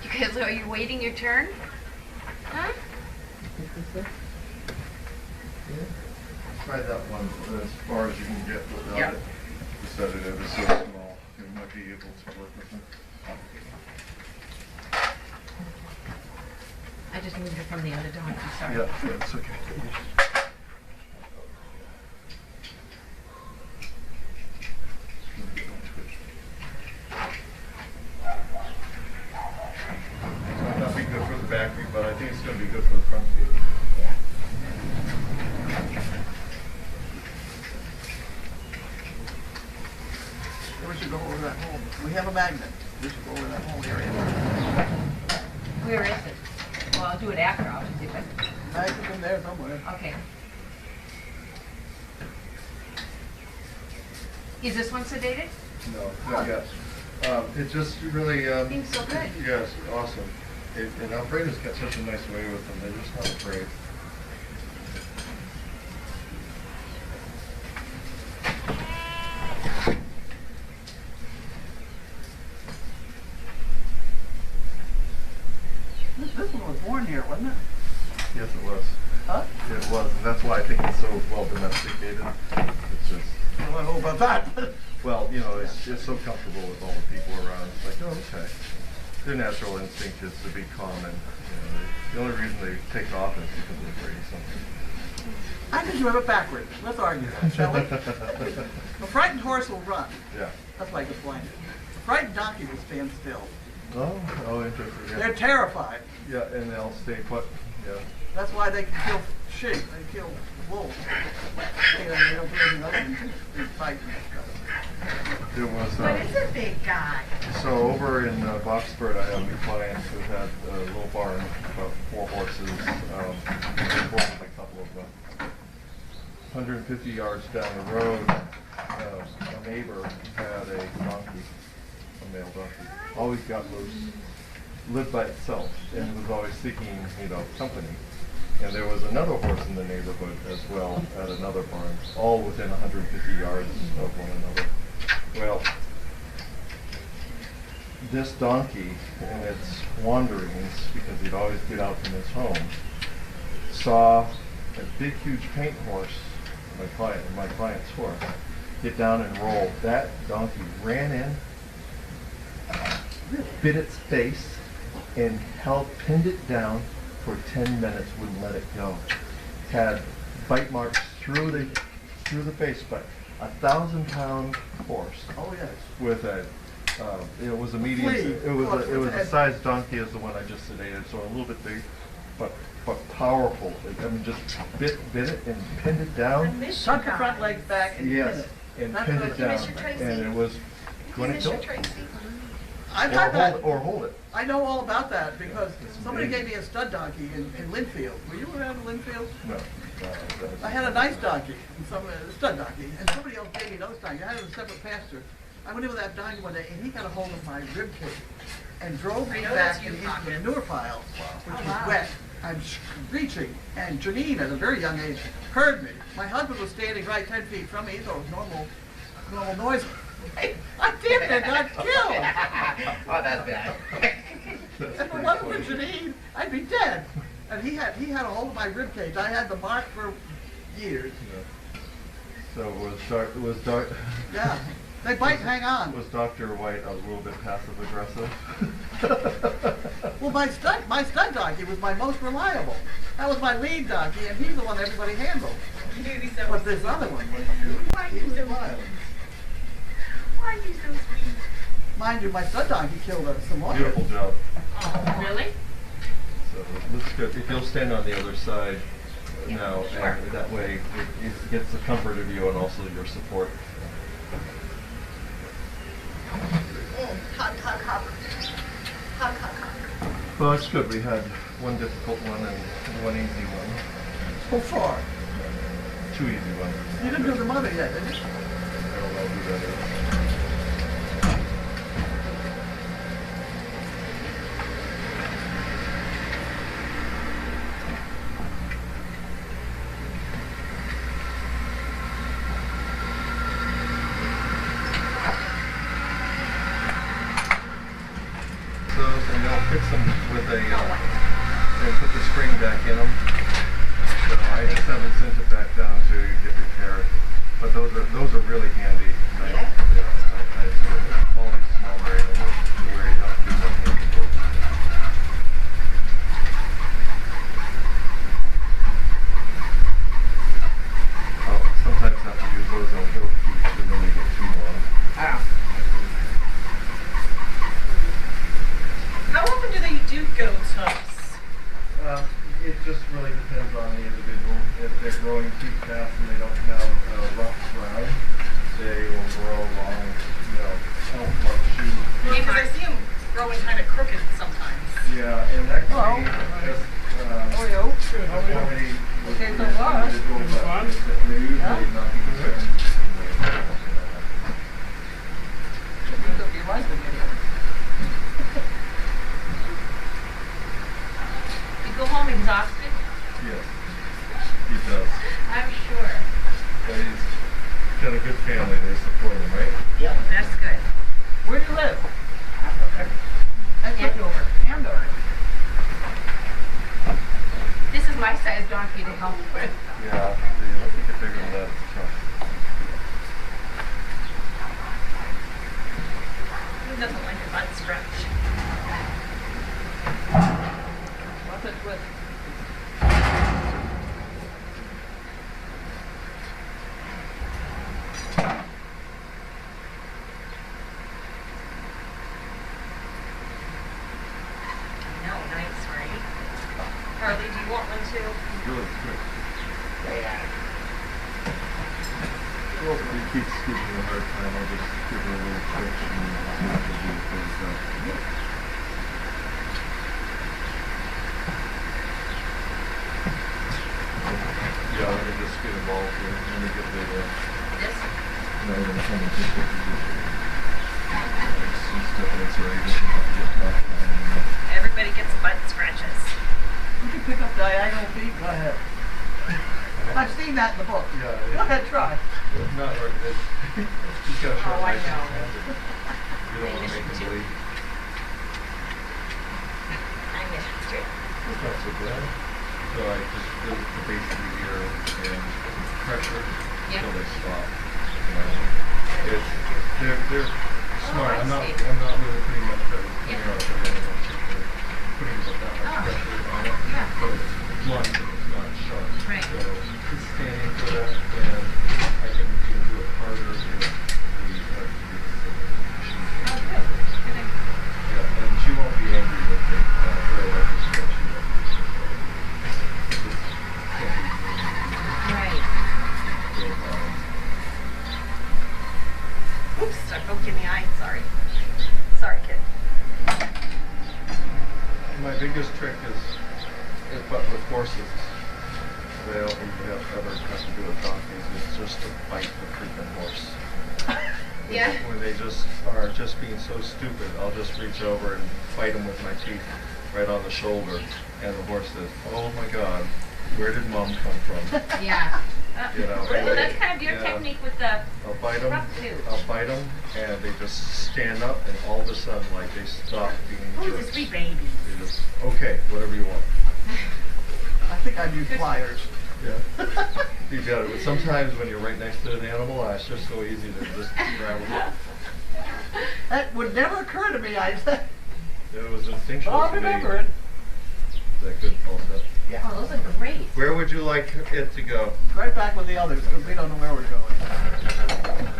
Because are you waiting your turn? Huh? Try that one as far as you can get without Yeah. it. The sedative is so small, you might be able to work with it. I just moved it from the other dog. I'm sorry. Yeah, that's okay. Might not be good for the back feet, but I think it's going to be good for the front feet. We should go over that hole. We have a magnet. We should go over that whole area. Where is it? Well, I'll do it after. I'll just see if I Magnet's in there somewhere. Okay. Is this one sedated? No, not yet. It just really, Seems so good. yes, awesome. And Alfredo's got such a nice way with them, they're just not afraid. This one was born here, wasn't it? Yes, it was. Huh? It was, and that's why I think it's so well domesticated. It's just, I don't know about that. well, you know, it's just so comfortable with all the people around. It's like, oh, okay. Their natural instinct is to be calm, and the only reason they take off is because they're afraid of something. I think you have it backwards. Let's argue that, shall we? A frightened horse will run. Yeah. That's why I explained it. A frightened donkey will stand still. Oh, interesting. Yeah. They're terrified. Yeah, and they'll stay put. Yeah. That's why they can kill sheep. They kill wolves. They don't do anything other than fight and stuff. It was. What is a big guy? So over in Boxford, I have a client who had a little barn, about 4 horses, probably a couple of them. 150 yards down the road, a neighbor had a donkey, a male donkey. Always got loose, lived by itself, and was always seeking, company. And there was another horse in the neighborhood as well at another barn, all within 150 yards of one another. Well, this donkey, in its wanderings, because he'd always get out from his home, saw a big, huge paint horse, my client's horse, get down and roll. That donkey ran in, bit its face, and pinned it down for 10 minutes, wouldn't let it go. Had bite marks through the face, but 1,000-pound horse. Oh yes. With a, it was a medium. Flea. It was a size donkey as the one I just sedated, so a little bit big, but powerful. Just bit it and pinned it down. Tuck your front legs back and pin Yes, it. and That's pinned what- it down, Mr. Tracy? and it was going to kill it. I've had that. Or hold it. I know all about that because somebody gave me a stud donkey in Linfield. Were you around in Linfield? No. I had a nice donkey, a stud donkey, and somebody else gave me another donkey. I had it in a separate pasture. I went in with that donkey one day, and he got a hold of my rib cage and drove me back into the manure pile, which was wet. I'm screeching, and Janine, at a very young age, heard me. My husband was standing right 10 feet from me. He thought it was normal noise. I damn near got killed. Oh, that's bad. If it wasn't for Janine, I'd be dead. And he had a hold of my rib cage. I had the mark for years. Yeah. So it was dark. Yeah. They bite and hang on. Was Dr. White a little bit passive aggressive? Well, my stud donkey was my most reliable. That was my lead donkey, and he's the one everybody handled. But this other one was, he was wild. Why are you so sweet? Mind you, my stud donkey killed a Samoyed. Beautiful job. Oh, really? So looks good. If you'll stand on the other side now, and that way it gets the comfort of you and also your support. Hug, hug, hug. Hug, hug, hug. Well, it's good. We had one difficult one and one easy one. So far. Two easy ones. You didn't do the mother yet, did you? I don't know who that is. And they'll fix them with a, and put the spring back in them. So I just haven't sent it back down to get repaired. But those are really handy. All these smaller animals where you don't do one hand before. I'll sometimes have to use those on goat feet when they get too long. How often do they do goat's hooves? It just really depends on the individual. If they're growing too fast and they don't have rough ground, they will grow long, elk-like shoes. Yeah, because I see them growing kind of crooked sometimes. Yeah, and that can be just Oreo. already Okay, so far. they're usually not concerned. You like them, You go home exhausted? Yes, he does. I'm sure. But he's got a good family. They support him, right? Yeah. That's good. Where do you live? Andover. Andover. This is my size donkey to help with. Yeah, once you get bigger than that, it's tough. Who doesn't like a butt stretch? What's it with? No, nice, right? Harley, do you want one too? Really quick. Yeah. Well, if he keeps giving me a hard time, I'll just give her a little twitch and see what to do because, yeah, let me just get involved here. when they get bigger. This? No, when someone just gets bigger. Some stuff in so he doesn't have to get tough. Everybody gets butt scratches. You can pick up diagonal feet, go ahead. I've seen that in the book. Yeah. Go ahead, try. It's not right. He's got to show Oh, I nice and know. standard. You don't want to make him bleed. I'm getting straight. It's not so bad. So I just go to the base of the ear and pressure until they stop. You know, they're smart. I'm not really putting much pressure. You know, putting that much pressure on it. But it's blunt and it's not sharp. Right. So it's standing for that, and I can even do it harder if the yeah, and she won't be angry with me. Very lucky she won't be. Right. Oops, I poked you in the eye. Sorry. Sorry, kid. My biggest trick is but with horses, they have to do with donkeys, is just to bite the freaking horse. Yeah. When they just are just being so stupid, I'll just reach over and bite them with my teeth right on the shoulder, and the horse says, "Oh my God, where did Mom come from?" Yeah. You know, Well, that's kind of your technique with the I'll bite them. rough too. I'll bite them, and they just stand up, and all of a sudden, like they stop being Who's jerks. a sweet baby? They just okay, whatever you want. I think I'd use pliers. Yeah. You got it. But sometimes when you're right next to an animal, it's just so easy to just grab them. That would never occur to me, I said. It was instinctual. I'll to me. remember it. Is that good, also? Oh, those are great. Where would you like it to go? Right back with the others, because we don't know where we're going.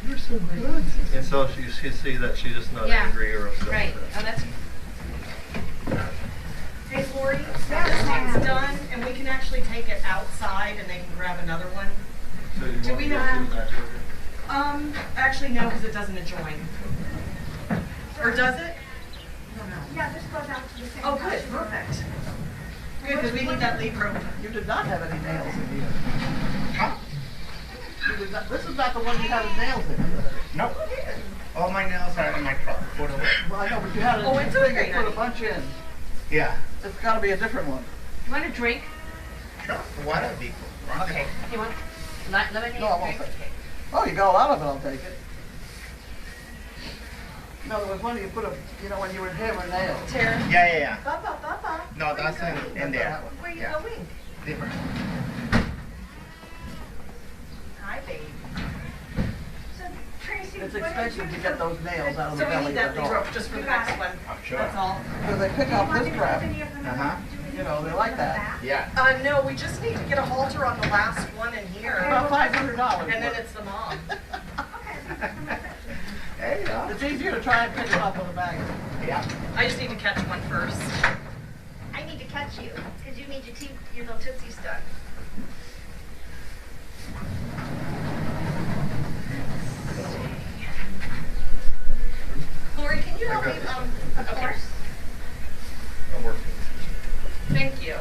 You're so good. And so you see that she's just not Yeah. angry or upset. Right. with Oh, that. that's Hey, Lori, this one's done, and we can actually take it outside, and they can grab another one. So you Do want we to go know- through back over? Actually, no, because it doesn't adjoin. Or does it? Yeah, this goes out to the same. Oh, good, perfect. Good, because we need that lead rope. You did not have any nails in here. You did not, this is not the one you had the nails in. Nope. All my nails are in my truck. Put away. Well, I know, but you had a Oh, it's thing okay, you put a honey. bunch in. Yeah. It's gotta be a different one. You want a drink? Sure. Water be cool. Okay. You want lemonade? No, I won't drink? take it. Oh, you got a lot of it, I'll take it. No, there was one you put a, you know, when you were hammering nails. Tara. Yeah. Papa. No, that's in there. Where you Yeah. going? Different. Hi, babe. So Tracy, It's what did expensive you to get those nails out of the So we belly need of that the lead dog. rope just for the You got next it. one. I'm sure. That's all. Because they pick up this crap. You know, they like that. Yeah. No, we just need to get a halter on the last one in here. About $500. And then it's the mom. There you go. It's easier to try and pick them up with a bag. Yeah. I just need to catch one first. I need to catch you, because you need your little tootsie stuck. Lori, can you help me? Of course. I'm working. Thank you.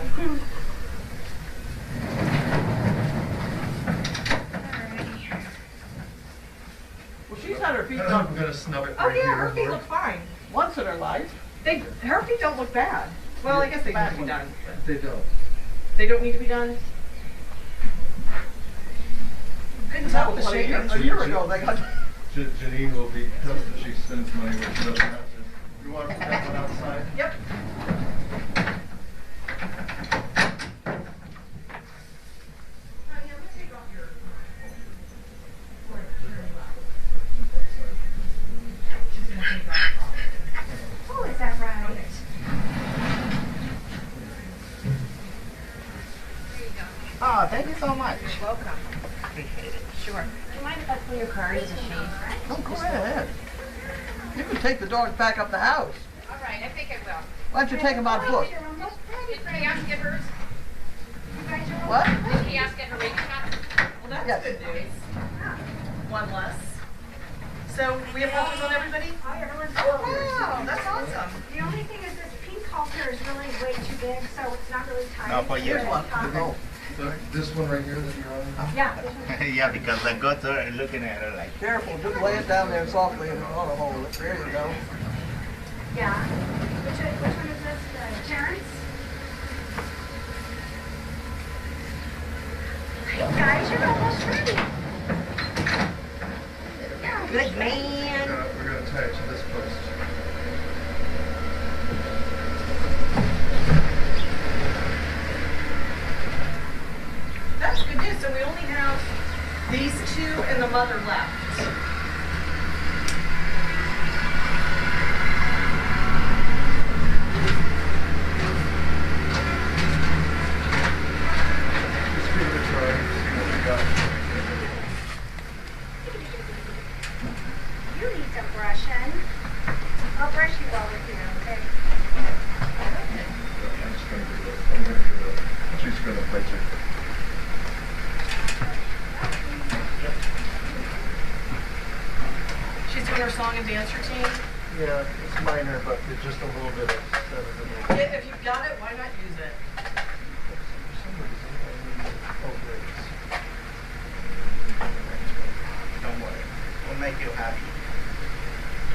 Well, she's had her feet I'm done gonna snub it Oh right yeah, here. her feet Lord. look fine. once in her life. Her feet don't look bad. Well, I guess they need to be done. They don't. They don't need to be done. Couldn't tell with the Well, shape. a year ago, they got. Janine will be pissed that she spends money when she doesn't have to. You want to put that one outside? Yep. Oh, is that right? Oh, thank you so much. Welcome. Appreciate it. Sure. Do you mind if I pull your car into the shade? Oh, go right ahead. You can take the dogs back up the house. All right, I think I will. Why don't you take them on foot? Did Chaos get hers? What? Did Chaos get her rabies shot? Well, that's Yes. good news. One less. So we have halters on everybody? Oh, everyone's Oh, wow, that's awesome. The only thing is this pink halter is really way too big, so it's not really tight. No, for you. Here's one. Oh. This one right here that you're on? Yeah. Yeah, because the goats are looking at her like. Careful, just lay it down there softly and auto hold it. There you go. Yeah. Which one is this? Terrence? Hey guys, you're almost ready. Good man. We're gonna tie it to this post. That's good news. So we only have these two and the mother left. Just give it a try, see what we got. You need some brushing. I'll brush you while we're here, okay? I'm just gonna do this. I'm gonna do the, she's gonna bite you. She's doing her song and dance routine. Yeah, it's minor, but it's just a little bit of sedative. Yeah, if you've got it, why not use it? For some reason, I need opiates. Don't worry. We'll make you happy.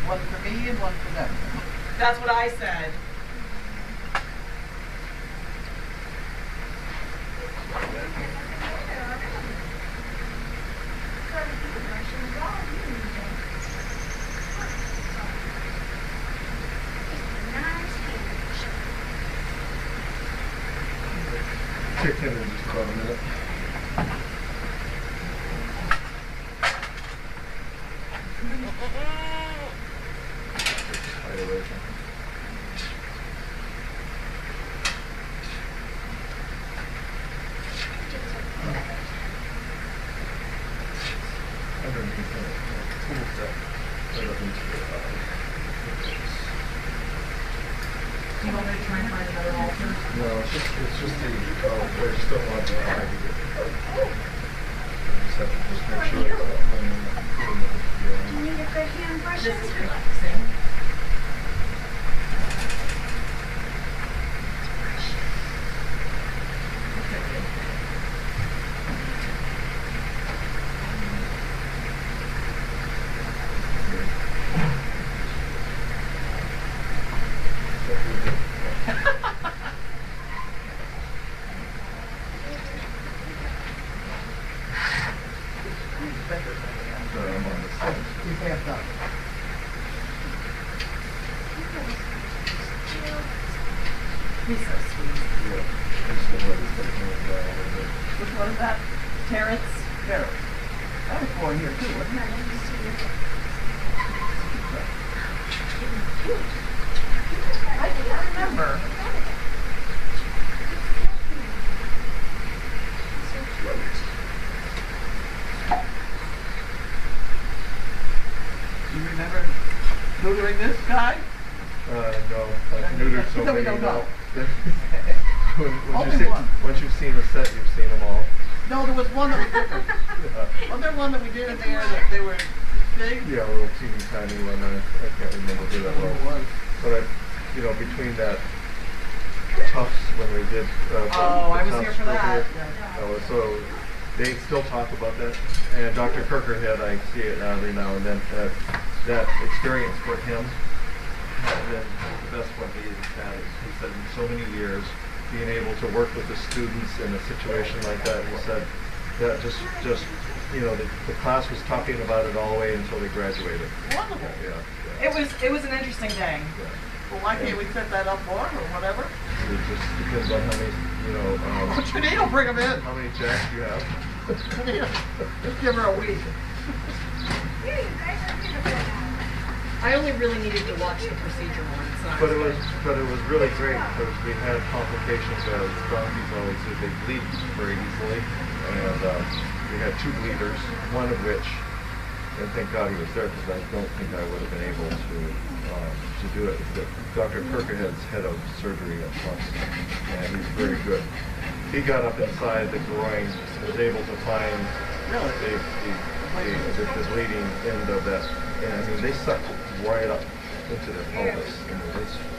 One for me and one for them. That's what I said. Kick in just about a minute. Hide away from her. Underneath it, cool stuff. Right up into the Do you want me to try and find another halter? no, it's just the, I just don't want the eye to get just have to just make sure it's not playing Do you need a good hand brushing? This is relaxing. He's half done. He's so sweet. Which one is that? Terrence? There. That was born here too, wasn't it? I can't remember. Do you remember neutering this guy? No, I've neutered so No, we many don't know. Once Only one. once you've seen the set, you've seen them all. No, there was one that was different. Wasn't there one that we did in there that they were big? Yeah, a little teeny tiny one. I can't remember who that was. But between that Tufts when we did. Oh, I was Tufts here for that. So they still talk about that. And Dr. Kirkerhead, I see it every now and then. That experience for him has been the best one he's had. He said in so many years, being able to work with the students in a situation like that, he said that just the class was talking about it all the way until they graduated. Wonderful. Yeah. It was an interesting day. Well, why can't we set that up for him or whatever? It just depends on how many, What you need, I'll bring him in. how many jacks you have. Just give her a week. Here, you guys are beautiful now. I only really needed to watch the procedure once. But it was really great because we had complications as donkeys always do. They bleed very easily, and we had 2 bleeders, one of which, and thank God he was there because I don't think I would have been able to do it. But Dr. Kirkerhead's head of surgery at Tufts, and he's very good. He got up inside the groin, was able to find the bleeding end of that. And I mean, they sucked right up into their pelvis. And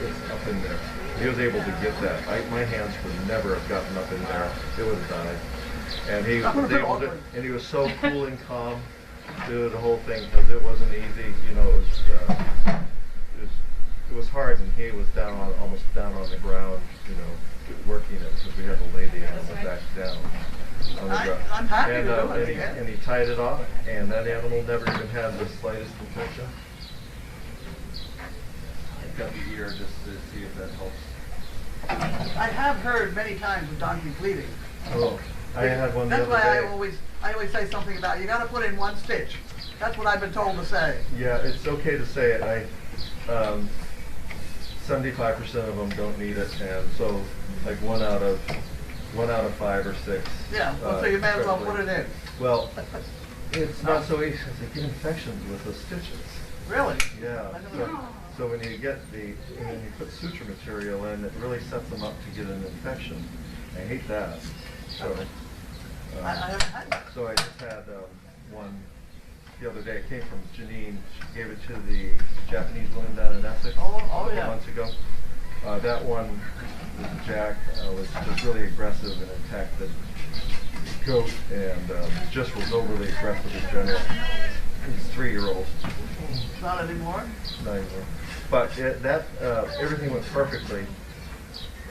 it's up in there. He was able to get that. My hands would never have gotten up in there. It would have died. And he was able to, and he was so cool and calm through the whole thing because it wasn't easy. You know, it was hard, and he was almost down on the ground. You know, working it because we had to lay the animal back down on the ground. I'm happy And, to do it. and he tied it off, and that animal never even had the slightest infection. I got the ear just to see if that helps. I have heard many times of donkeys bleeding. Oh, I had one the That's other why day. I always say something about you got to put in one stitch. That's what I've been told to say. Yeah, it's okay to say it. 75% of them don't need it, and so like one out of 5 or 6. Yeah, well, so you may as well put it in. Well, it's not so easy to get infections with the stitches. Really? Yeah. I never know. So when you get when you put suture material in, it really sets them up to get an infection. I hate that. So, I haven't had that. so I just had one the other day. It came from Janine. She gave it to the Japanese woman down in Essex Oh, a couple yeah. months ago. That one, the Jack, was just really aggressive and attacked the goat, and just was overly aggressive in general. He's 3-year-old. Not anymore? Not anymore. But everything went perfectly,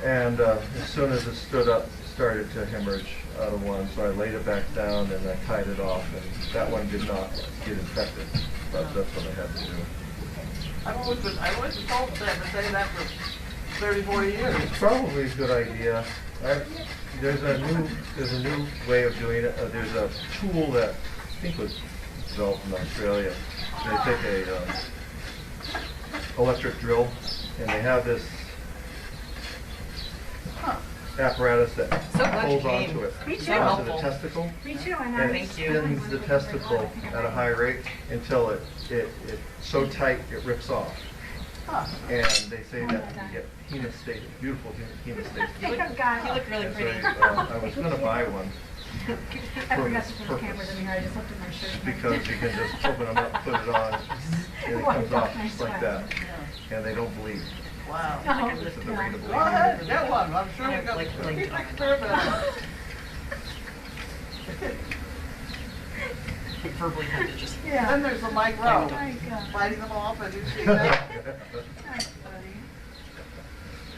and as soon as it stood up, started to hemorrhage out of one, so I laid it back down and I tied it off, and that one did not get infected. But that's what I had to do. I've always been told that I've been saying that for 30, 40 years. It's probably a good idea. There's a new way of doing it. There's a tool that I think was developed in Australia. They take a electric drill, and they have this apparatus that pulls onto it, Me too. onto the testicle, Me too, and and I it spins the testicle at a high rate until it's so tight it rips off. And they say that you get hemostasis, beautiful hemostasis. I think I've got You look really And pretty. so I was going to buy one I for forgot this to put the cameras purpose, in here. I just looked at my shirt. because you can just open them up, put it on, and it comes off just like that, and they don't bleed. Wow. Oh, It's a rate of Go ahead, get one. I'm sure we Yeah, got like keep linked on. experimenting. Verbally had to just. Yeah. Then there's the Mike Oh Rowe, my God. fighting them off, and you see that? That's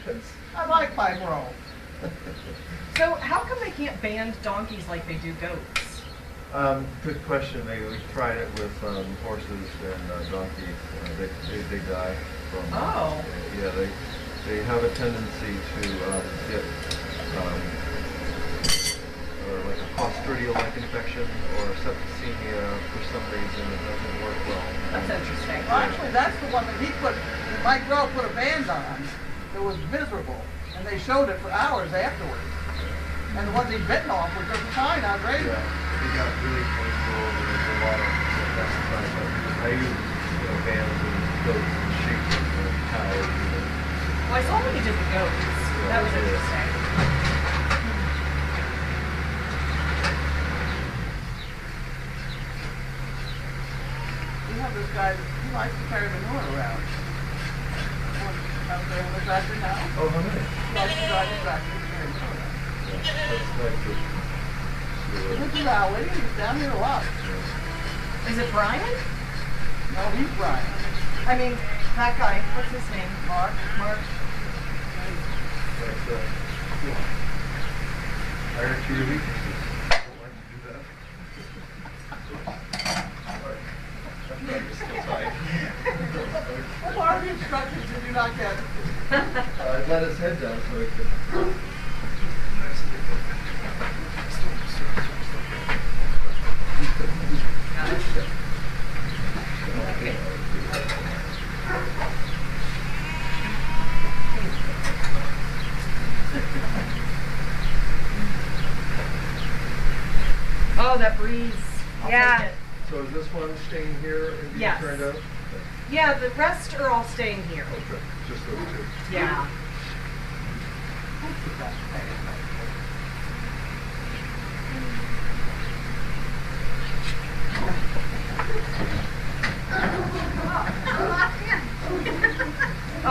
funny. I like Mike Rowe. So how come they can't ban donkeys like they do goats? Good question. We tried it with horses and donkeys. They die from. Oh. Yeah, they have a tendency to get like a Clostridial-like infection or septicemia for some reason. It doesn't work well. That's interesting. Well, actually, that's the one that Mike Rowe put a band on that was miserable, and they showed it for hours afterwards. And the ones he'd bitten off were just fine, outrageous. Yeah, they got really painful. There's a lot of pesticides. I use bands and goats and sheep and cows. Well, I saw when you did the goats. That was interesting. We have this guy that he likes to carry manure around. Out there on the tractor now. Oh, how many? He likes to drive the tractor and carry manure around. That's nice. This is Allie. He's down here a lot. Is it Brian? No, he's Brian. I mean, that guy. What's his name? Mark. Mark. I heard two weaknesses. I don't like to do that. What part of the instructions did you not get? I let his head down so he could. Oh, that breeze. I'll Yeah. take it. So is this one staying here and being Yes. turned out? Yeah, the rest are all staying here. Okay, just those two. Yeah.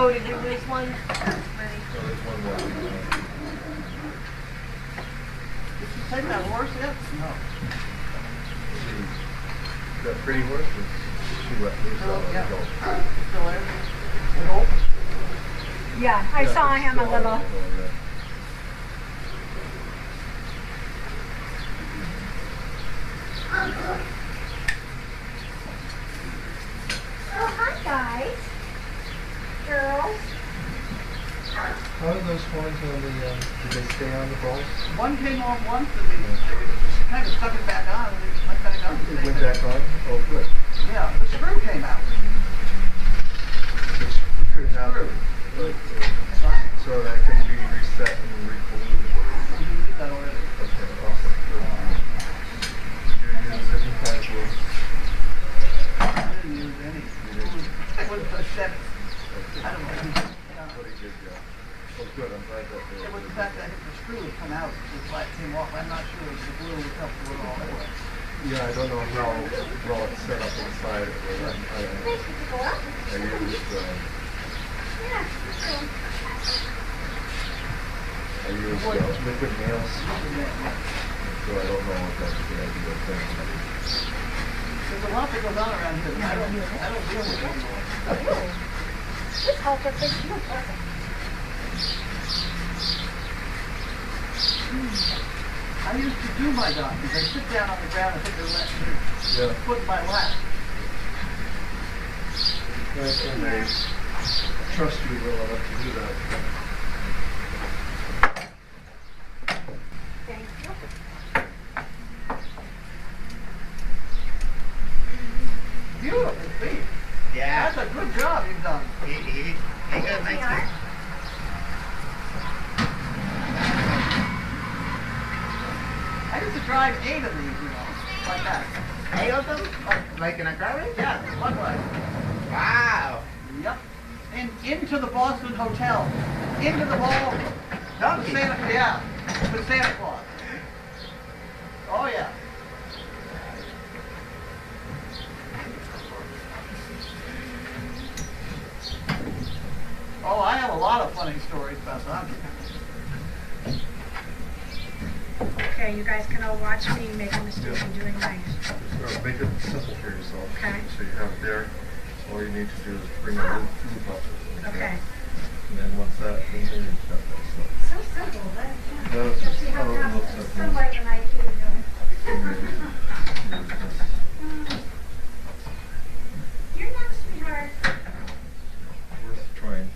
Oh, did you lose one? So there's one more. Did you take that horse yet? No. That pretty horse is she let loose Still, out of the yeah. goal. Still there? It open? Yeah, I saw him a little. Oh, hi guys. Girls. How are those horns on the, did they stay on the balls? One came off once and they kind of stuck it back on and it went back on. It went back on? Oh, good. Yeah, the screw came out. Which could happen. So that can be reset and re-glued. We did that already. Okay, awesome. Good. Do you use different kind of glue? I didn't use any. It was a set. I don't know. What he did, yeah. Oh, good. I'm glad that It was the fact that the screw would come out, the light came off. I'm not sure if the glue would help with it all anyway. Yeah, I don't know how well it's set up inside. I use liquid nails, so I don't know if that's a good idea thing. There's a lot that goes on around here. I don't deal with it anymore. This whole thing is perfect. I used to do my donkeys. They sit down on the ground and put their foot in my lap. Nice when they trust you well enough to do that. Thank you. Beautiful feet. Yeah. That's a good job you've done. He got a nice thing. I used to drive 8 of these, you know, like that. 8 of them? Like in a car race? Yeah, one way. Wow. Yep. And into the Boston Hotel. Into the ball. Donkey. With Santa Claus. Oh, yeah. Oh, I have a lot of funny stories about donkeys. Okay, you guys can all watch me make a mistake in doing right. Just make it simple for yourself. Okay. So you have it there. All you need to do is bring the loop up. Okay. And then once that, then you cut that stuff. So simple, right? No, it's just See how how it come looks it's at somewhere than I do. You're not a sweetheart. Worth trying.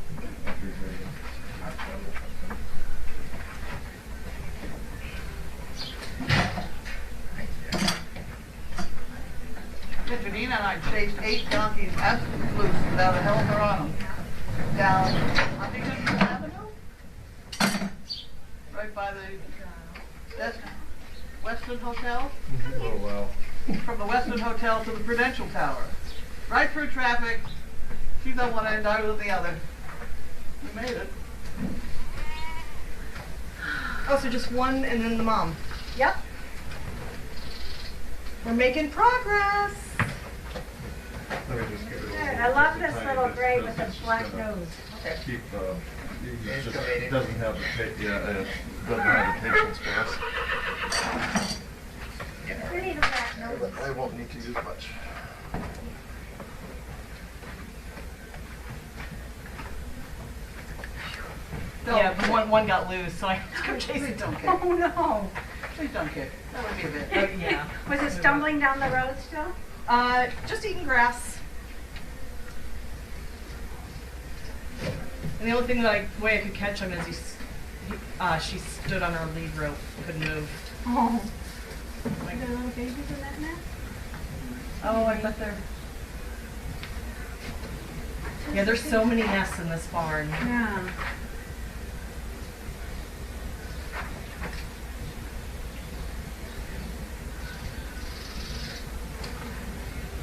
Janine and I chased 8 donkeys absolutely loose without a helper on them down Huntington Avenue, right by the Weston Hotel. Oh, wow. From the Weston Hotel to the Prudential Tower. Right through traffic. She's on one end, I was on the other. We made it. Oh, so just one and then the mom. Yep. We're making progress. Let me just give it a Good. little I love bit this of little time. gray This with the is black just gonna nose. Keep, it just Excavating. doesn't have the doesn't have the patience for us. You need a black nose. I won't need to use much. Yeah, but one got loose, so I had to go chase Please it. don't kick. Oh no. Please don't kick. That would be a bit. Oh, yeah. Was it stumbling down the road still? Just eating grass. And the only thing way I could catch him is she stood on her lead rope, couldn't move. Oh. Like, Are there little babies in that nest? oh, I bet they're. Yeah, there's so many nests in this barn. Yeah.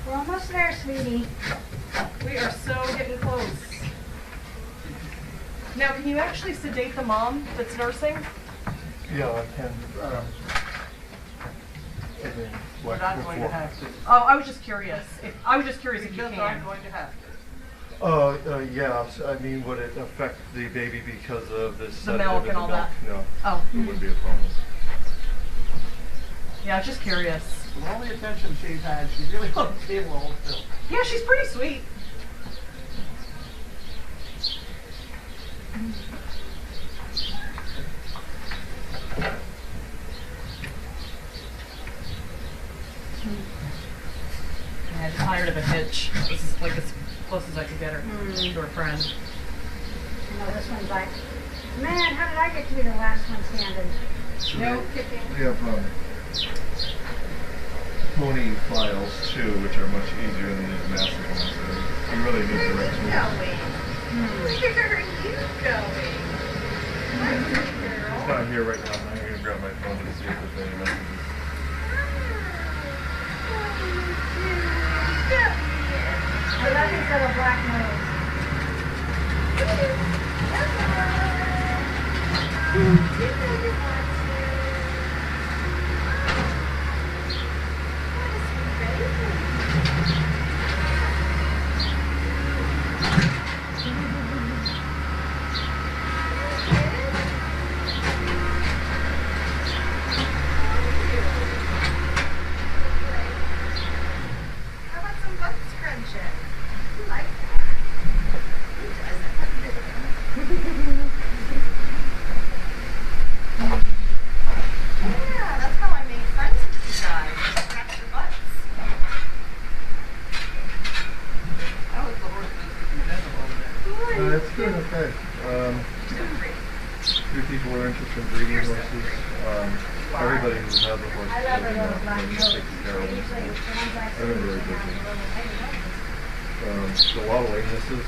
We're almost there, sweetie. We are so getting close. Now, can you actually sedate the mom that's nursing? Yeah, I can. We're not going to have to. Oh, I was just curious. If We you just aren't can. going to have to. Yes, I mean, would it affect the baby because of this The sedative milk in and the all milk? that? No, Oh. it wouldn't be a problem. Yeah, I was just curious. With all the attention she's had, she really wants to table hold still. Yeah, she's pretty sweet. Yeah, I just hired of a hitch. This is like as close as I could get her to her friend. I know this one's like, man, how did I get to be the last one standing? So No they- kicking. We have pony files too, which are much easier than these massive ones. So you really need direction. Where are you going? It's not here right now. I'm going to grab my phone to see if there's any messages. I love his little black nose. How about some butt scrunching? You like that? Who doesn't? Yeah, that's how I made friends with you guys. Scratch your butts. How is the horse business in general over there? It's doing okay. Doing great. Few people are interested in breeding horses. Everybody who has a horse I love her is little black nose. taking care of them. Usually the ones I see I've been very busy. A lot of latenesses,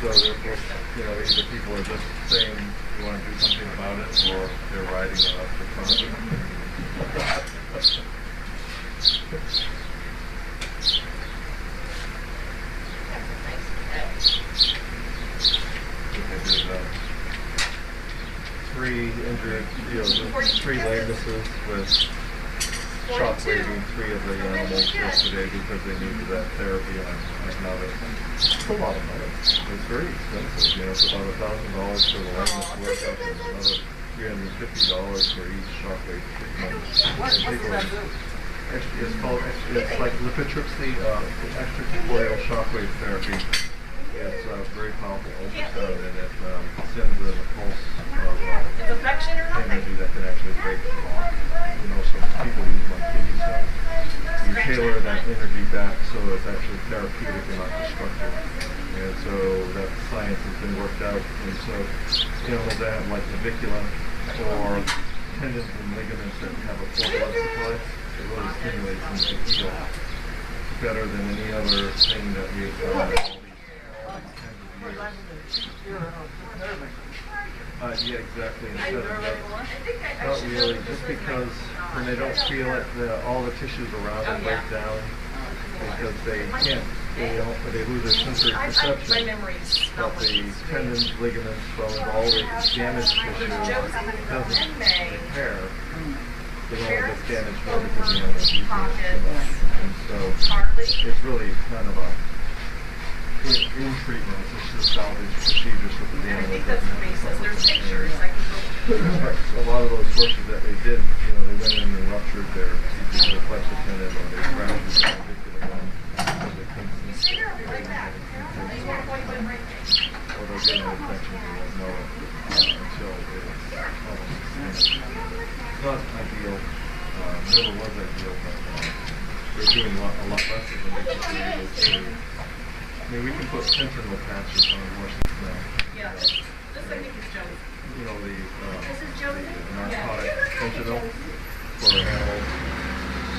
so therefore, either people are just saying you want to do something about it, or they're riding it up for fun of it. There's 3 injured, just 3 lamenesses with shock waving 3 of the animals yesterday because they needed that therapy on novice. It's a lot of money. It's very expensive. It's about $1,000 for the lameness workout and another $350 for each shock wave treatment. What does that do? It's like lithotripsy, extracorporeal shockwave therapy. It's very powerful ultrasound, and it sends a pulse of It's affection or nothing. energy that can actually break the bond. Some people use them on kidney stones. You tailor that energy back so it's actually therapeutic and not destructive. And so that science has been worked out. And so animals that have like navicula or tendons and ligaments that have a poor blood supply, it really stimulates them to heal better than any other thing that we've done. Yeah, exactly. Instead of not really, just because when they don't feel it, all the tissues around it break down because they can't, they lose their sensory My perception. memory's But not the tendons, ligaments, bones, all the damaged tissue doesn't repair. The bone gets damaged more because the animal uses it so much. And so it's really kind of a in treatment, it's just a salvage procedure so that the I animal think that's doesn't the have to basis. suffer There's from pictures. pain. I can go. A lot of those horses that they did, they went in and ruptured their either their flexor tendon or they fractured their particular bone because they couldn't You see. sit here, I'll be right back. I just want to point my brain. Or they'll get an infection, they won't know it until it's almost finished. It's not ideal, never was ideal, but they're doing a lot less of them because they're able to. I mean, we can put fentanyl patches on horses now. Yeah, this I think is Joey. This is Joey? The narcotic fentanyl for animals.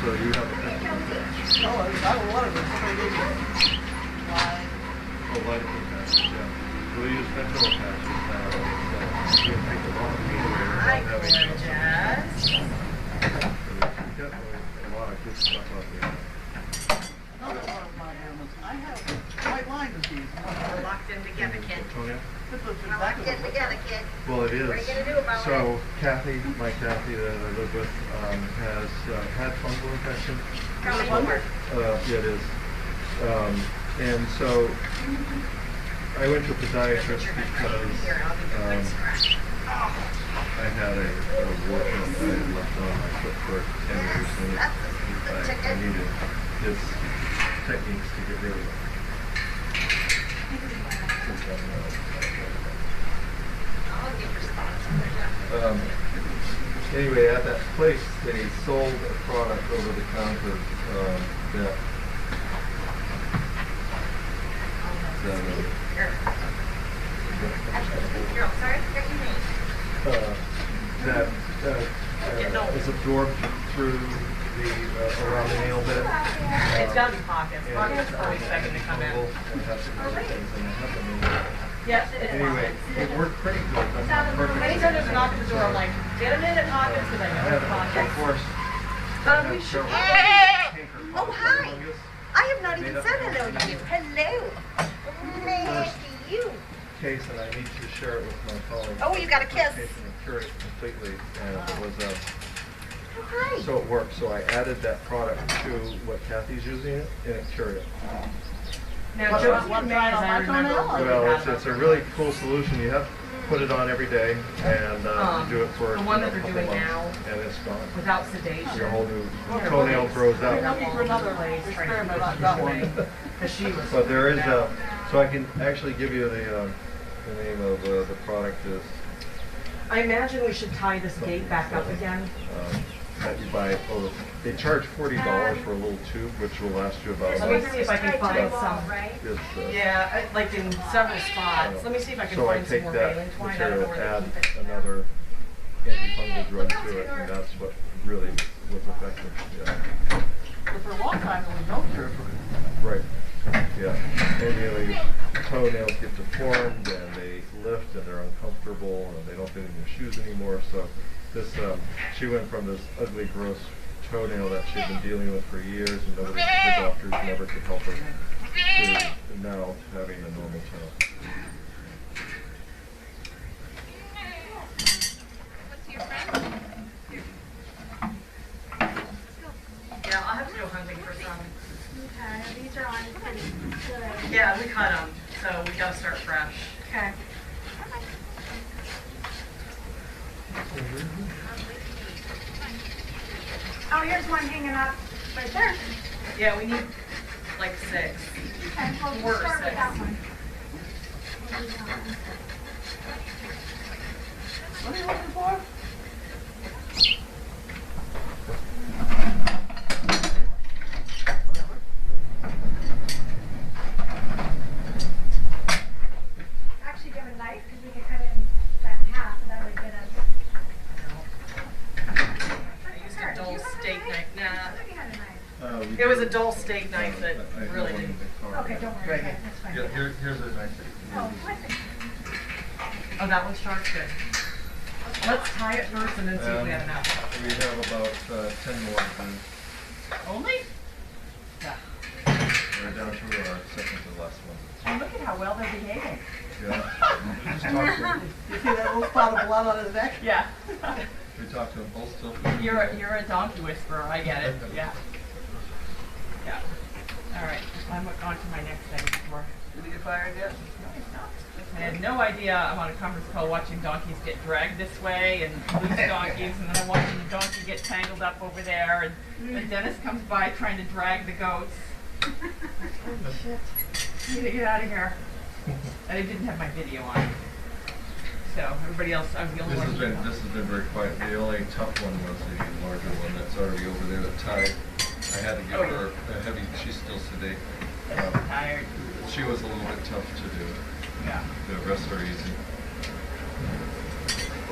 So you have a fentanyl patch. Oh, I don't want it. Somebody gave me wine. Oh, lidocaine patches, yeah. So we use fentanyl patches now. So you can take a lot of pain away Hi, without having gorgeous. So we've got a lot of good stuff out there. Another one of my animals. I have white line disease. We're locked in together, kid. Tonya? This was We're locked exactly in what together, kid. Well, it is. What are you gonna do about So, Kathy, my Kathy that I live with, has had fungal infection. How many more? Yeah, it is. And so I went to a podiatrist because I had a workout that I had left on my foot for 10 years, and I needed his techniques to get rid of it. Anyway, at that place, they sold a product over the counter that is absorbed through the around the nail bed. It's got to be pockets. Pockets are always second to come in. And has some other things in it. Yes, it's Anyway, pockets. it worked pretty good. I'm perfect. Anytime there's a knock at the door, I'm like, get them in at pockets because I know it's Of pockets. course. We should. Oh, hi. I have not even said hello to you. Hello. Nice to you. Case, and I need to share it with my colleagues. Oh, you got a kiss. And cure it completely, and it was Oh, hi. so it worked. So I added that product to what Kathy's using it, and it cured it. Now, Josie and May, as I remember, Well, it's a really cool solution. You have to put it on every day, and you do it for the one that a they're couple doing months, now, and it's gone. without sedation. Your whole new toenail grows out. For another experiment on that one. Because she was. But there is a, so I can actually give you the name of the product is I imagine we should tie this gate back up again. that you buy. Oh, they charge $40 for a little tube, which will last you about. Let me see if I can find some. This, Yeah, like in several spots. Let me see if I can so I find some take more that baling twine. I don't know material, where add they keep it. another antifungal drug to it, and that's what really was effective. Yeah. But for a long time, there was no cure for it. Right. Yeah. And the toenails get deformed, and they lift, and they're uncomfortable, and they don't fit in your shoes anymore. So this, she went from this ugly, gross toenail that she'd been dealing with for years, and nobody, the doctors never could help her, to now having a normal toe. Yeah, I'll have to go hunting for some. Okay, these are on pretty good. Yeah, we cut them, so we gotta start fresh. Okay. Oh, here's one hanging up right there. Yeah, we need like 6. Okay, well, Four we'll or start with 6. that one. What are you looking for? Actually, do you have a knife? Because we could cut it that in half, and that would get us. I used a dull steak knife. Nah. I thought you had a knife. It was a dull steak knife that really didn't. Okay, don't worry. Okay, that's fine. Yeah, here's a nice. Oh, what the? Oh, that one's sharp good. Let's tie it first and then see if we have enough. We have about 10 more to do. Only? Yeah. We're down to our second to last one. And look at how well they're behaving. Yeah. Just talk to them. You see that little spot of blood on his neck? Yeah. We talk to them both still. You're a donkey whisperer. I get it. Yeah. Yeah. All right. I'm on to my next thing before. Did he get fired yet? I had no idea I'm on a conference call watching donkeys get dragged this way and loose donkeys, and then I'm watching the donkey get tangled up over there, and then Dennis comes by trying to drag the goats. Holy shit. I need to get out of here. And I didn't have my video on. So everybody else, I was the only one. This has been very quiet. The only tough one was the larger one that's already over there that tied. I had to give her a heavy, she's still sedate. Tired. She was a little bit tough to do. Yeah. The rest are easy.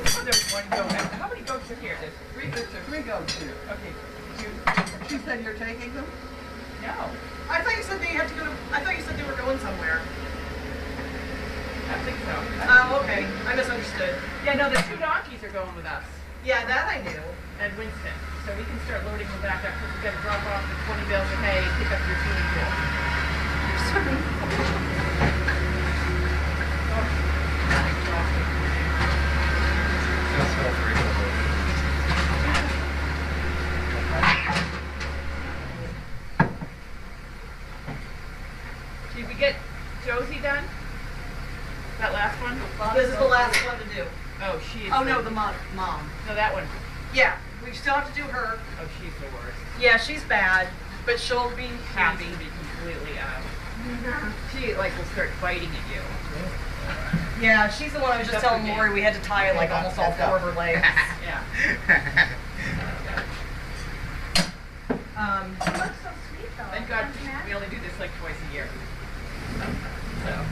Oh, there's one goat. How many goats are here? There's 3 goats. Three goats here. Okay. She said you're taking them? No. I thought you said they had to go to, I thought you said they were going somewhere. I think so. Oh, okay. I misunderstood. Yeah, no, the 2 donkeys are going with us. Yeah, that I knew. And Winston. So we can start loading them back up because we've got to drop off the 20 bales of hay and pick up your tuning tool. That's all three of them. Did we get Josie done? This is the last one to do. Oh, she's. Oh, no, the mom. No, that one. Yeah, we still have to do her. Oh, she's the worst. Yeah, she's bad, but she'll be Has happy. to be completely out. She like will start biting at you. Yeah, she's the one I was just telling Lori we had to tie like almost all four of her legs. Yeah. She looks so sweet though. Thank God Doesn't matter. we only do this like twice a year. So.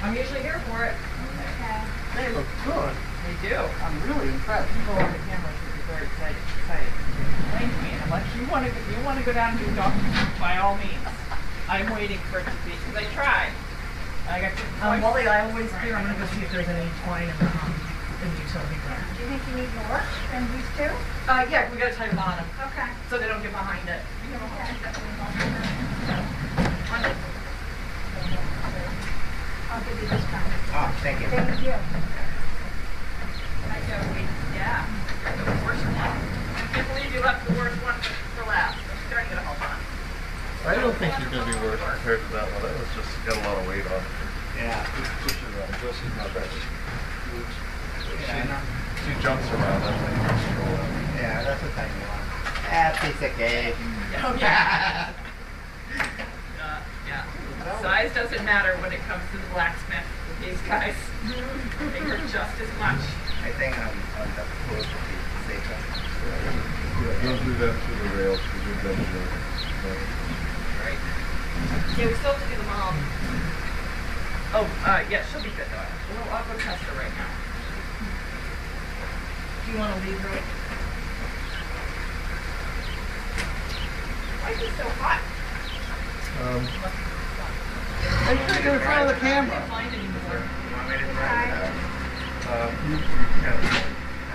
I'm usually here for it. Okay. They look good. They do. I'm really impressed. People on the camera should be very excited. Explain to me, and I'm like, you want to go down and do doctor, by all means. I'm waiting for it to be, because I tried. I got Wally, I always hear I'm gonna go see if there's any equine in the utility room. Do you think you need more than these two? Yeah, we gotta tie the bottom Okay. so they don't get behind it. I'll give you this one. Oh, thank you. Thank you. I go, yeah, the worst one. I can't believe you left the worst one for last. I'm starting to hold on. I don't think you're gonna be worse compared to that one. That was just got a lot of weight on it. Yeah. Josie's not that. Yeah, I know. She jumps around. I think. Yeah, that's a tiny one. Ah, piece of cake. Oh, yeah. Yeah. Size doesn't matter when it comes to the blacksmith with these guys. They hurt just as much. I think I'm on the close to be safer. Yeah, don't do that to the rails because you're dangerous. Right. Yeah, we still have to do the mom. Oh, yeah, she'll be good though. I'll go test her right now. Do you want to leave her? Why is it so hot? They should go in front of the camera. Find anymore. You want me to try it? You can.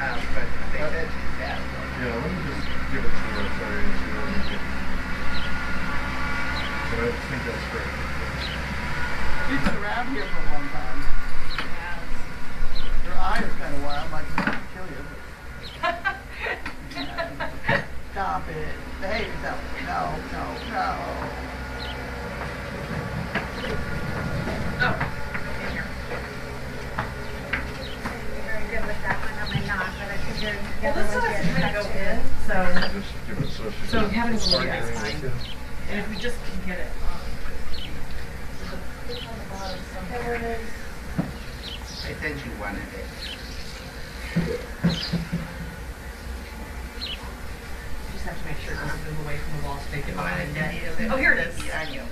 But they said she's bad. Yeah, let me just give it to her. Sorry, she wasn't good. But I think that's great. She's been around here for a long time. Her eye is kind of wild, might kill you. Stop it. Behave yourself. No. Oh, You're very good with that one. I'm not, but I figured the Well, other this one's one has to good. kind of go in, so, Just give it so she So can having a little start guy's getting fine. it. and if we just can get it. There it is. I said she wanted it. Just have to make sure it doesn't move away from the wall so they get behind it. Oh, here it is. Yeah, I knew.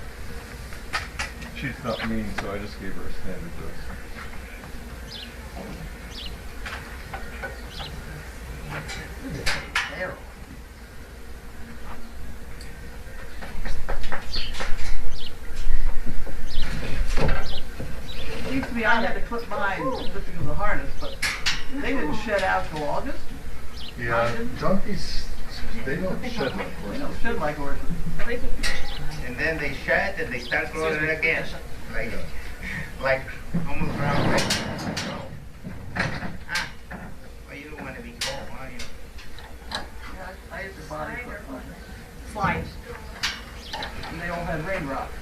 She's not mean, so I just gave her a standard dose. Terrible. Used to be I had to clip mine lifting of the harness, but they didn't shed out till August. Yeah, donkeys, they don't shed like They horses. don't shed like horses. And then they shed and they start growing it again. Like almost around like, oh. Well, you don't want to be cold, are you? Yeah, I used to body clip mine. Slide. And they all had raindrops.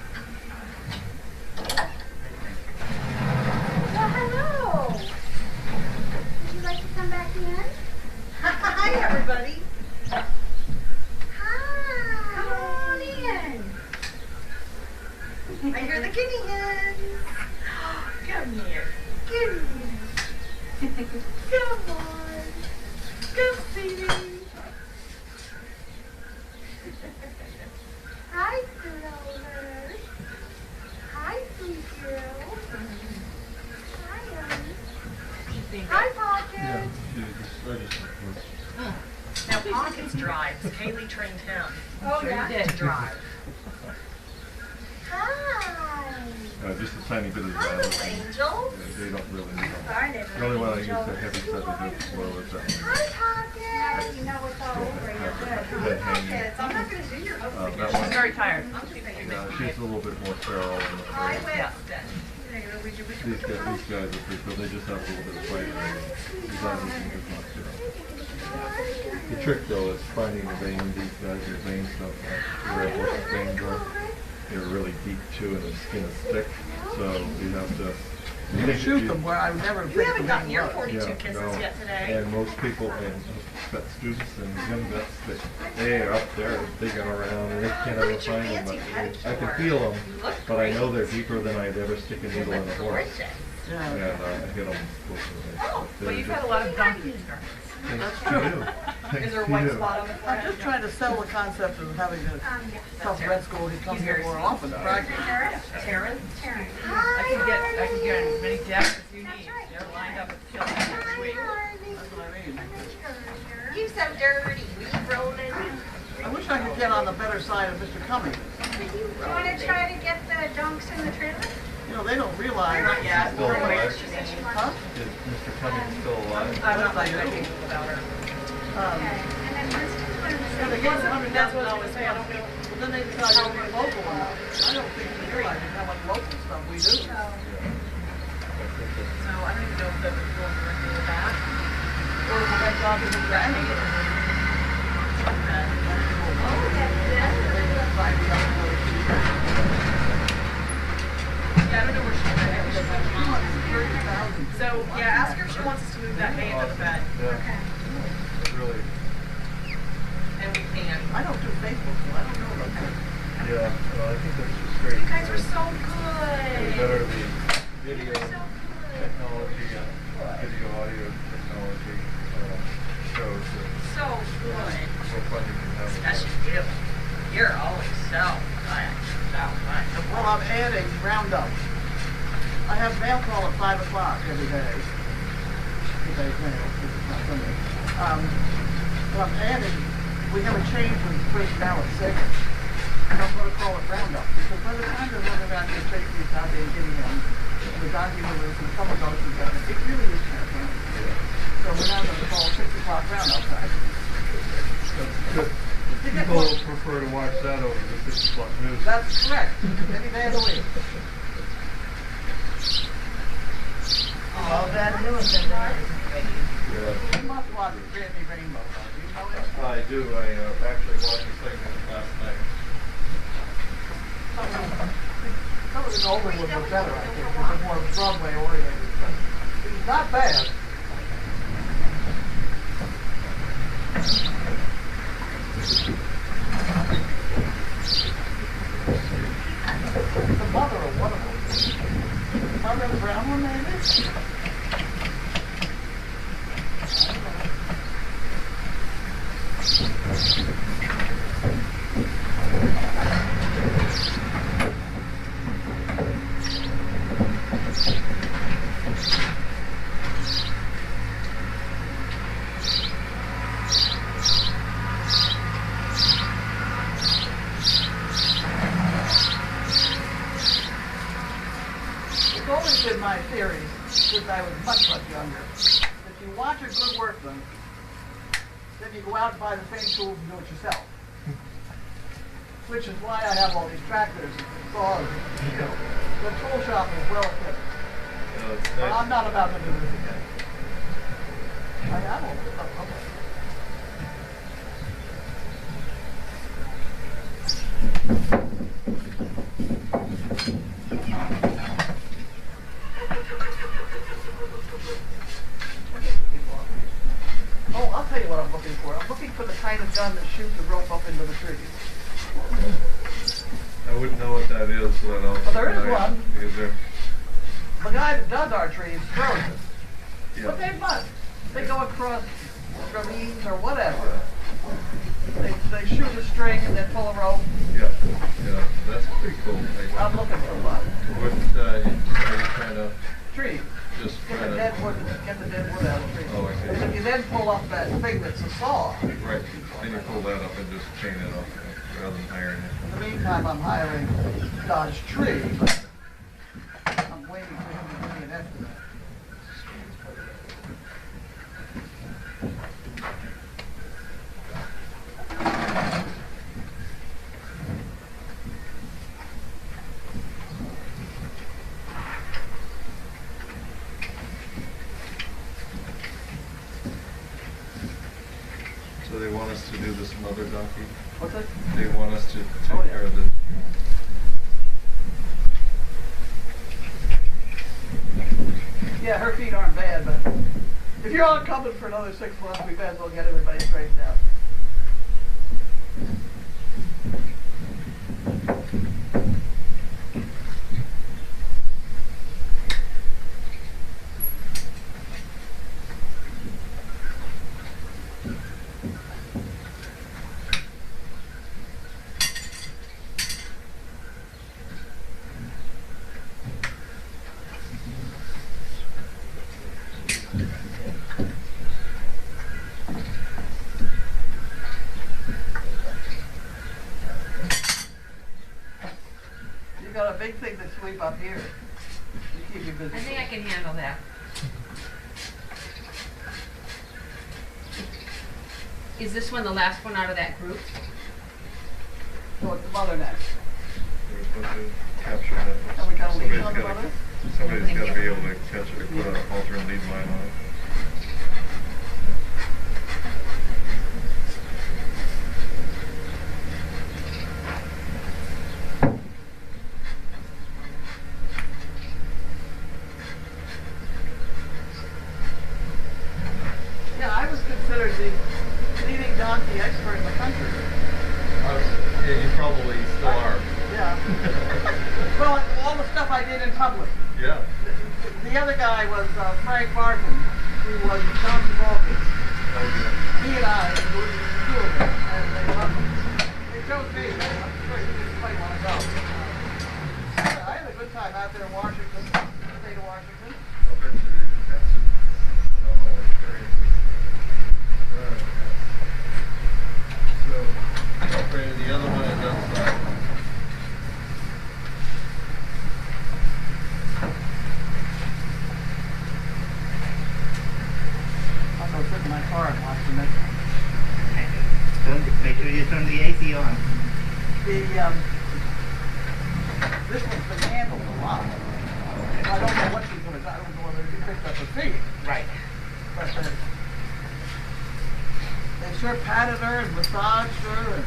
Well, hello. Would you like to come back in? Hi, everybody. Hi. Come on in. I hear the guinea hens. Come here. Give me. Come on. Come see me. Hi, Grover. Hi, sweet girl. Hi, honey. Hi, Pocket. Yeah, I just Now, Pockets drives. Kaylee trained him. Oh, yeah? To drive. Hi. just a tiny bit of Hi, that. little angel. They don't really need them. Sorry, little The only one I use angel. the heavy set to do slow is that one. Hi, Pocket. Now that you know it's all over, you're good. Head hanging. Pockets, I'm not going to do your hooks That again. one. She's very tired. She's a little bit more feral. Hi, And Winston. these guys are pretty cool. They just have a little bit of fight in them. These others are just not too. The trick though is finding the vein. These guys are vein stuff. Where horses veins are. They're really deep too, and the skin is thick. So you have to You can shoot them where I would never You think haven't the gotten main your was. 42 kisses yet today. And most people, and vet students and young vets, they are up there digging around and they can't ever find them. But I can feel them, but I know they're deeper than I'd ever stick a needle in a horse. Yeah. And I hit them close to the Oh, Well, you've had a lot of donkey experience. That's true. Is there a white spot on the I'm forehead? just trying to sell the concept of having a tough vet school. He comes here more often to practice. Taryn? I can get as many depths as you need. They're lined up at Killing next week. That's what I mean. You so dirty. Weed rolling. I wish I could get on the better side of Mr. Cummings. You want to try to get the donks in the trailer? You know, they don't realize. Not yet. Still We're alive? waiting. She's in. Huh? Is Mr. Cummings still alive? I'm not like anything without her. Okay. And then let's just put them Yeah, they in get the $100,000 That's what I was saying. I don't know. But then they decide to be local enough. I don't think they realize how much local stuff we do. So I don't even know if the going directly with that. Or if we have dogs in the granny. Yeah, I don't know where she's at. So, $230,000. yeah, ask her if she wants us to move that hay into the bed. Yeah. Really, And we can. I don't do Facebook, so I don't know about that. yeah, well, I think that's just great. You guys are so The good. better the video You're so good. technology and video audio technology shows that So good. so fun you can have. Especially you. You're always so fun. So fun. Well, I'm adding Roundup. I have mail call at 5 o'clock every day. Today's mail, this is not Sunday. But I'm adding, we have a change from first now at 6. And I'm going to call it Roundup. Because by the time they're running around here chasing these out there and getting them, and the donkey movers and a couple of goats together, it really is kind of fun. So we're now going to call 6 o'clock Roundup time. Good. People prefer to watch that over the 6 o'clock news. That's correct. Any day of the week. All that news in there. Yeah. You must watch Brandy Rainbow, though. Do you know it? I do. I actually watched the segment last night. Some of the older ones were better, I think, because they're more Broadway oriented. But it's not bad. The mother of one of them. Mother of the brown one, maybe? It's always been my theory, since I was much, much younger, that you watch a good workman, then you go out and buy the same tools and do it yourself. Which is why I have all these tractors and saws. The tool shop is well equipped. It's But I'm nice. not about to do this again. I have all this stuff. Okay. Oh, I'll tell you what I'm looking for. I'm looking for the kind of gun that shoots the rope up into the trees. I wouldn't know what that is, but I'll. Well, there is one. Is there? The guy that does our trees throws it. Yeah. But they must. They go across ravines or whatever. They shoot a string and then pull a rope. Yeah. Yeah. That's pretty cool. I'm looking for one. What are you trying to Tree. just Get trying the to? dead wood, get the dead wood out of the tree. Oh, I see. And if you then pull up that thing that's a saw. Right. Then you pull that up and just chain it up rather than iron it. In the meantime, I'm hiring Dodge Tree, but I'm waiting for him to give me an estimate. So they want us to do this mother donkey? What's it? They want us to take Oh, yeah. care of the Yeah, her feet aren't bad, but if you're all coming for another 6 months, we might as well get everybody straightened out. You got a big thing to sweep up here. You keep you busy. I think I can handle that. Is this one the last one out of that group? So it's the mother next. We're supposed to capture that. And we got a lead on the Somebody's mother? Somebody's got to be able to catch it or put an alternate lead line on it. Yeah, I was considered the leading donkey expert in the country. Yeah, you probably still are. Yeah. Well, all the stuff I did in public. Yeah. The other guy was Frank Martin, who was Johnson Balkins. Oh, yeah. He and I were the two of them, and they loved me. They chose me. I'm sure you might want to go. I had a good time out there in Washington, the state of Washington. I'll bet you did. That's a phenomenal experience. So, operator, the other one is outside. I'll go sit in my car and watch the next one. Make sure you turn the AC on. This one's been handled a lot. I don't know what she's going to do. I don't know whether she picked up her feet. Right. But they sure patted her and massaged her and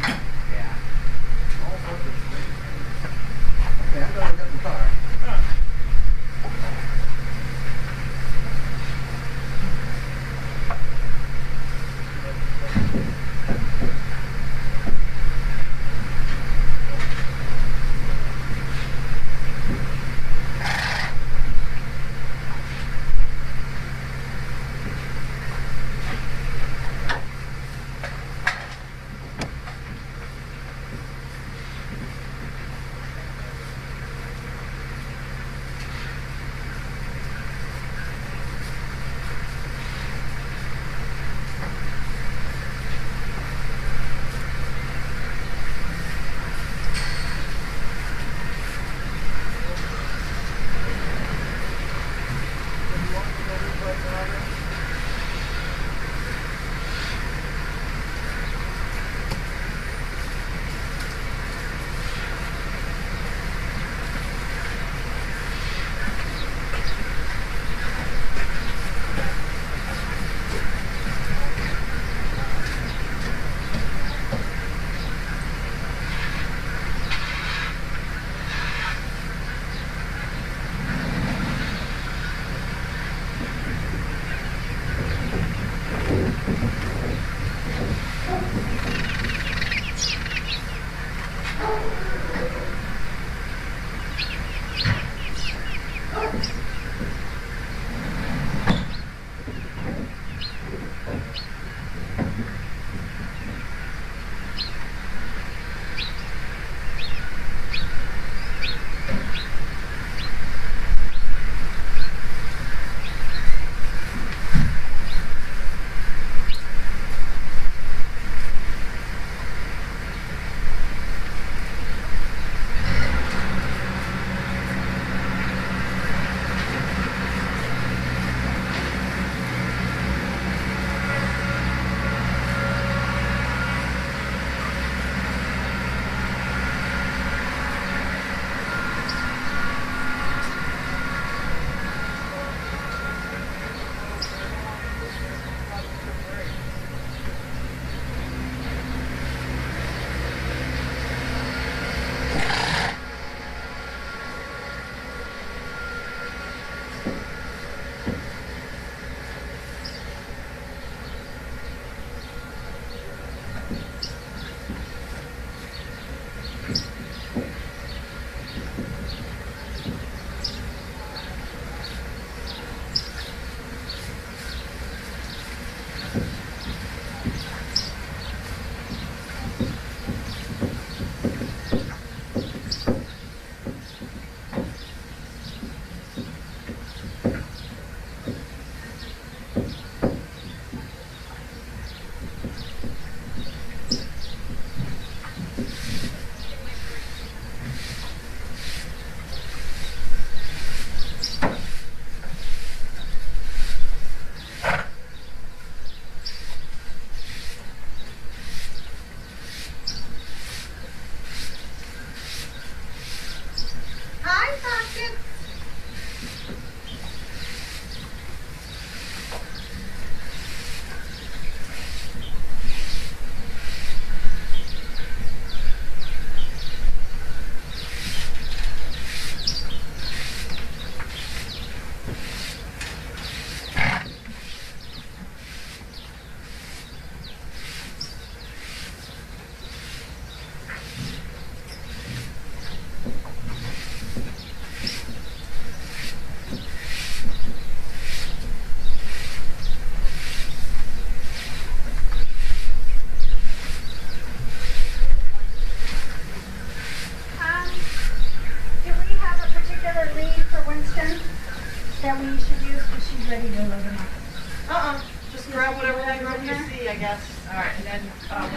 Yeah. all sorts of things. Okay, I'm going to get in the car.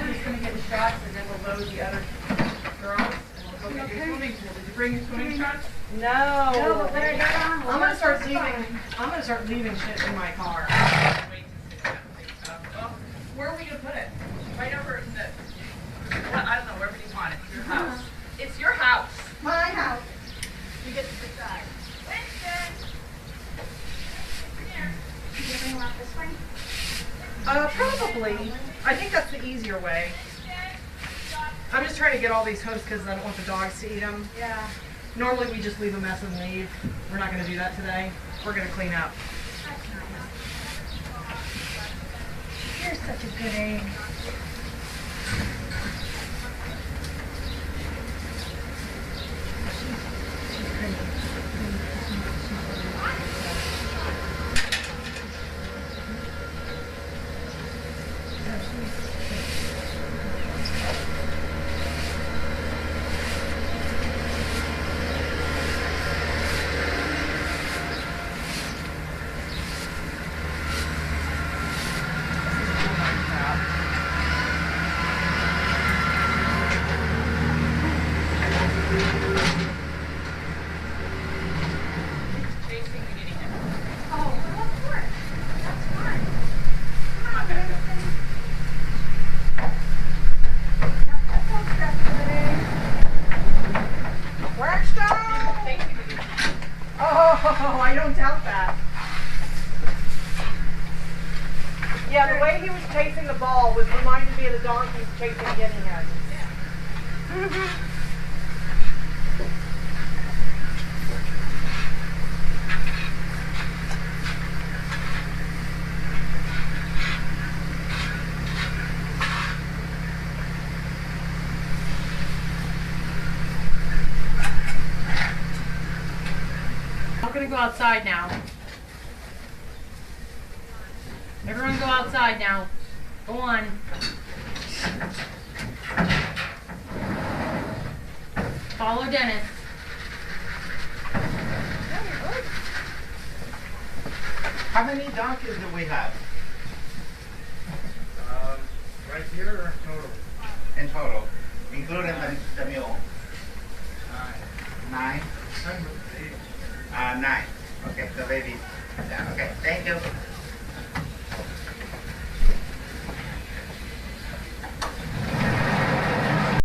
Cody's gonna get the shots and then we'll load the other girls and we'll go get your swimming pool. Did you bring your swimming trunks? No, but what I got on. I'm gonna start leaving shit in my car. Wait to see that. Where are we gonna put it? Right over in the, what, I don't know, wherever you want it. Your house. It's your house. My house. You get to decide. Winston! You bring them up this way? Probably. I think that's the easier way. I'm just trying to get all these hooves because I don't want the dogs to eat them. Yeah. Normally we just leave a mess and leave. We're not going to do that today. We're going to clean up. That's nice. You're such a good egg. She's crazy. Oh, I don't doubt that. Yeah, the way he was chasing the ball was reminded me of the donkeys chasing guinea hens. I'm gonna go outside now. Everyone go outside now. Go on. Follow Dennis. How many donkeys do we have Right here, total. in total, including the mule? 9. 9? Okay, the baby. Yeah, okay, thank you.